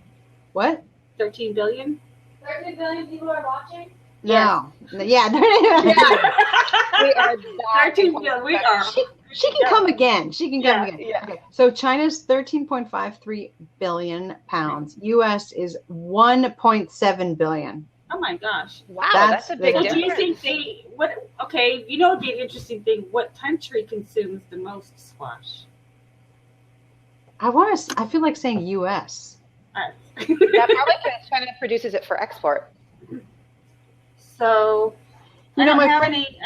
what? 13 billion? 13 billion people are watching? No. Yeah. We are 13 billion. We are. She can come again. She can come again. Yeah. Okay. So China's 13.53 billion pounds. U.S. is 1.7 billion. Oh my gosh. Wow, That's that's a big the Well, do difference. you think okay, you know what would be an interesting thing? What country consumes the most squash? I feel like saying U.S. Us. That probably because China produces it for export. So You I know, don't my have friend- any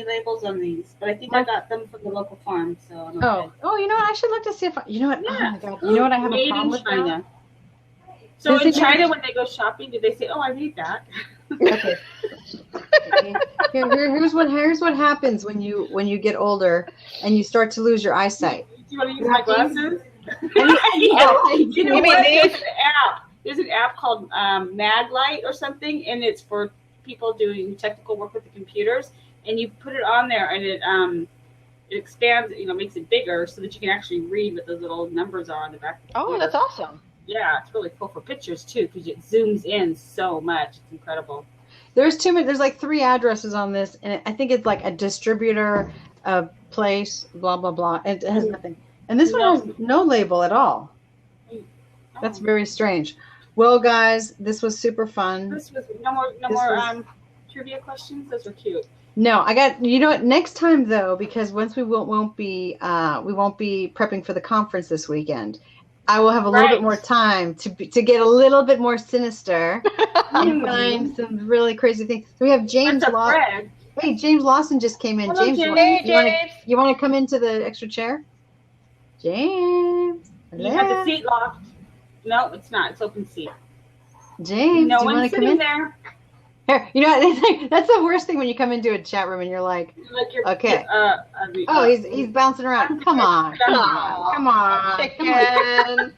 lolabels on these, but I think I got them from the local farm, so I'm okay. Oh, you know what? I should look to see if you know what? Yeah. Oh my God. You know what I have Made a problem in with now? China. So Does in it make- China, when they go shopping, do they say, "Oh, I made that"? Okay. Here's what happens when you get older and you start to lose your eyesight. Do you want to use my glasses? Oh, You know You mean what? these? There's an app. There's an app called Maglite or something, and it's for people doing technical work with the computers. And you put it on there, and it expands. Makes it bigger so that you can actually read what those little numbers are on the back. Of the Oh, computer. that's awesome. Yeah, it's really cool for pictures too because it zooms in so much. It's incredible. There's too many. There's like 3 addresses on this, and I think it's like a distributor, a place, blah blah blah. It has nothing. And this one has no label at all. That's very strange. Well, guys, this was super fun. This was no more trivia questions. Those were cute. No, I got. You know what? Next time though, because once we won't be prepping for the conference this weekend, I will have a little bit more time to get a little bit more sinister and find some really crazy things. So we have James Lawson. Hey, James Lawson just came in. Hello, James, James. You want to come into the extra chair? James. You have the seat locked. No, it's not. It's open seat. James, no do you want one's to come in there. Here, you know that's the worst thing when you come into a chat room and you're like okay. He's bouncing around. Come on. Chicken.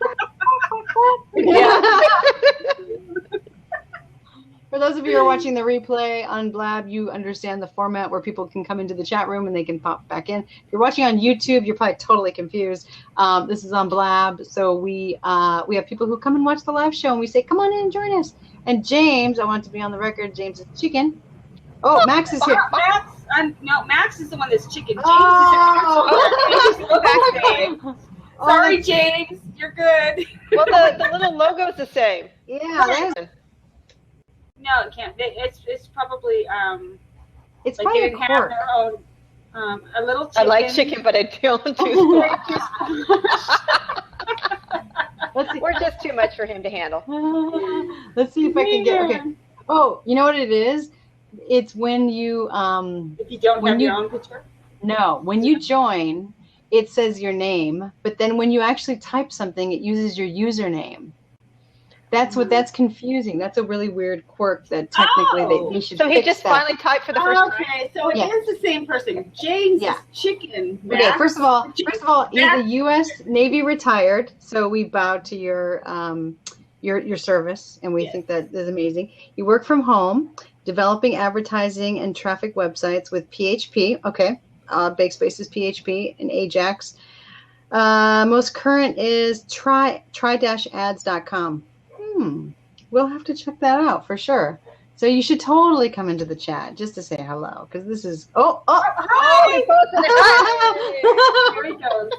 For those of you who are watching the replay on Blab, you understand the format where people can come into the chat room and they can pop back in. If you're watching on YouTube, you're probably totally confused. This is on Blab, so we have people who come and watch the live show, and we say, come on in and join us. And James, I want to be on the record, James is chicken. Oh, Max is here. Max is the one that's chicken. James Sorry, James. You're good. Well, the little logo is the same. Yeah. No, it can't. It's probably it's like probably they didn't have their own a little chicken. I like chicken, but I don't do squash. We're just too much for him to handle. Let's see if I can get. Okay. Oh, you know what it is? It's when you if you don't have your own picture. No, when you join, it says your name, but then when you actually type something, it uses your username. That's confusing. That's a really weird quirk that technically they should. So he just finally typed for the first time. Okay, so it is the same person. James is chicken. Max. Okay, first of all, he's a U.S. Navy retired, so we bow to your service, and we think that is amazing. You work from home, developing advertising and traffic websites with PHP. Okay, BakeSpace is PHP and Ajax. Most current is try-ads.com. We'll have to check that out for sure. So you should totally come into the chat just to say hello, because this is hi! Here he goes.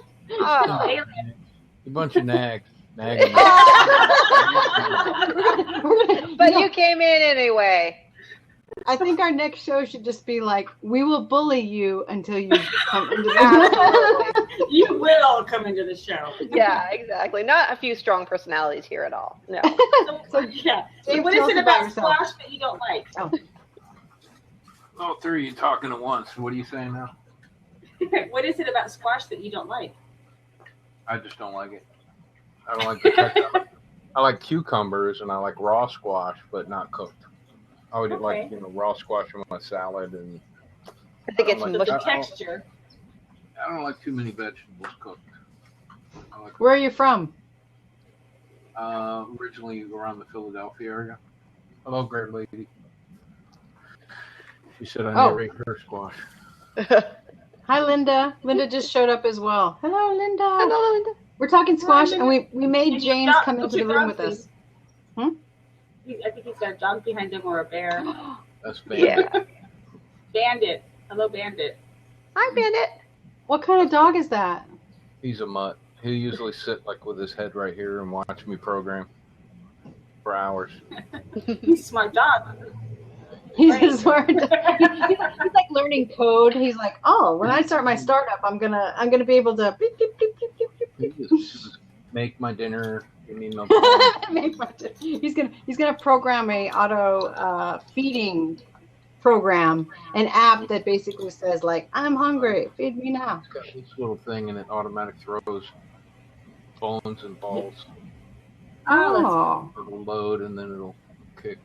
A bunch of nags. But you came in anyway. I think our next show should just be like, we will bully you until you come into the show. You will come into the show. Yeah, exactly. Not a few strong personalities here at all. No. So what is it about squash that you don't like? Oh, three, you talking at once. What are you saying now? What is it about squash that you don't like? I just don't like it. I don't like the texture. I like cucumbers and I like raw squash, but not cooked. I would like raw squash on my salad, and I think it's the texture. I don't like too many vegetables cooked. Where are you from? Originally around the Philadelphia area. Hello, great lady. She said I never ate her squash. Hi, Linda. Linda just showed up as well. Hello, Linda. Hello, Linda. We're talking squash, and we made James come into the room with us. I think he's got a dog behind him or a bear. That's Bandit. Yeah. Bandit. Hello, Bandit. Hi, Bandit. What kind of dog is that? He's a mutt. He'll usually sit like with his head right here and watch me program for hours. He's a smart dog. He's a smart dog. He's like learning code. He's like, when I start my startup, I'm gonna be able to beep, beep, beep, beep, beep, beep. Make my dinner. Give me milk. He's gonna program a auto feeding program, an app that basically says like, I'm hungry, feed me now. It's got this little thing and it automatic throws bones and balls. Oh. It'll load and then it'll kick.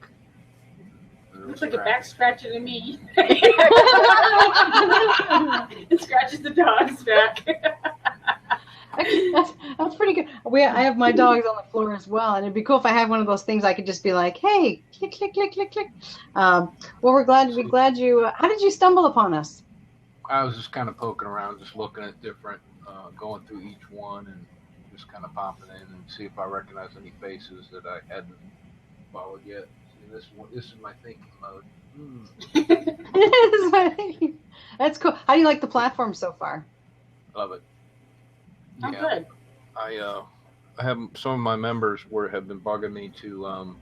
Looks like a back scratcher to me. It scratches the dog's back. That's pretty good. I have my dogs on the floor as well, and it'd be cool if I had one of those things I could just be like, hey, click, click, click, click, click. Well, we're glad you. How did you stumble upon us? I was just kind of poking around, just looking at different, going through each one, and just kind of popping in and see if I recognize any faces that I hadn't followed yet. This is my thinking mode. That's cool. How do you like the platform so far? Love it. Oh, good. I some of my members have been bugging me to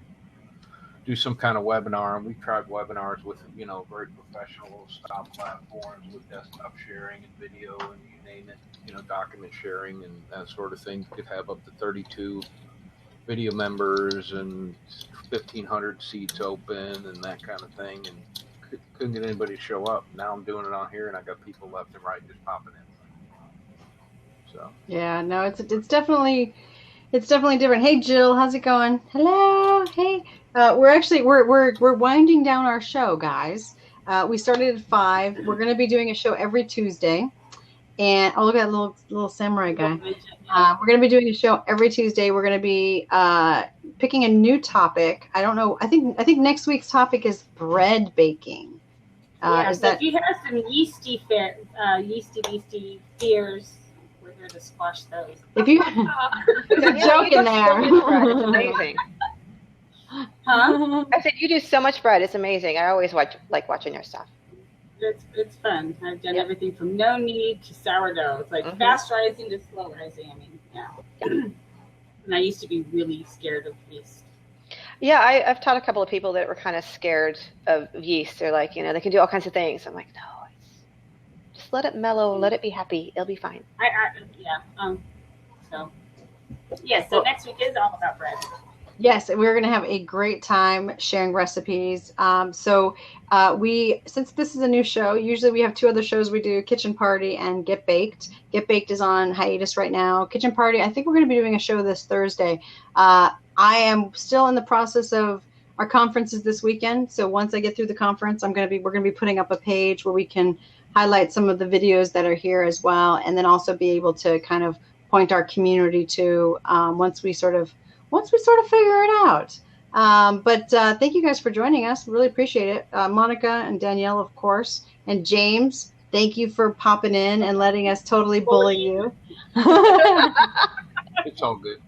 do some kind of webinar, and we've tried webinars with very professional style platforms with desktop sharing and video and you name it, document sharing and that sort of thing. You could have up to 32 video members and 1,500 seats open and that kind of thing, and couldn't get anybody to show up. Now I'm doing it on here, and I got people left and right just popping in. So yeah, no, it's definitely different. Hey Jill, how's it going? Hello. Hey, we're winding down our show, guys. We started at 5. We're going to be doing a show every Tuesday, and look at that little samurai guy. We're going to be doing a show every Tuesday. We're going to be picking a new topic. I don't know. I think next week's topic is bread baking. If you have some yeasty beasty fears, we're here to squash those. If you there's a joke in there. It's amazing. Huh? I said you do so much bread. It's amazing. I always like watching your stuff. It's fun. I've done everything from no knead to sourdough. It's like fast rising to slow rising. I mean, yeah. And I used to be really scared of yeast. Yeah, I've taught a couple of people that were kind of scared of yeast. They're like, they can do all kinds of things. I'm like, no, just let it mellow, let it be happy. It'll be fine. So next week is all about bread. Yes, we're going to have a great time sharing recipes. Since this is a new show, usually we have 2 other shows we do, Kitchen Party and Get Baked. Get Baked is on hiatus right now. Kitchen Party, I think we're going to be doing a show this Thursday. I am still in the process of our conferences this weekend. So once I get through the conference, we're going to be putting up a page where we can highlight some of the videos that are here as well, and then also be able to kind of point our community to once we sort of figure it out. But thank you guys for joining us. Really appreciate it. Monica and Danielle, of course, and James, thank you for popping in and letting us totally bully you. It's all good.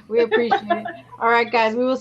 We appreciate it. All right, guys, we will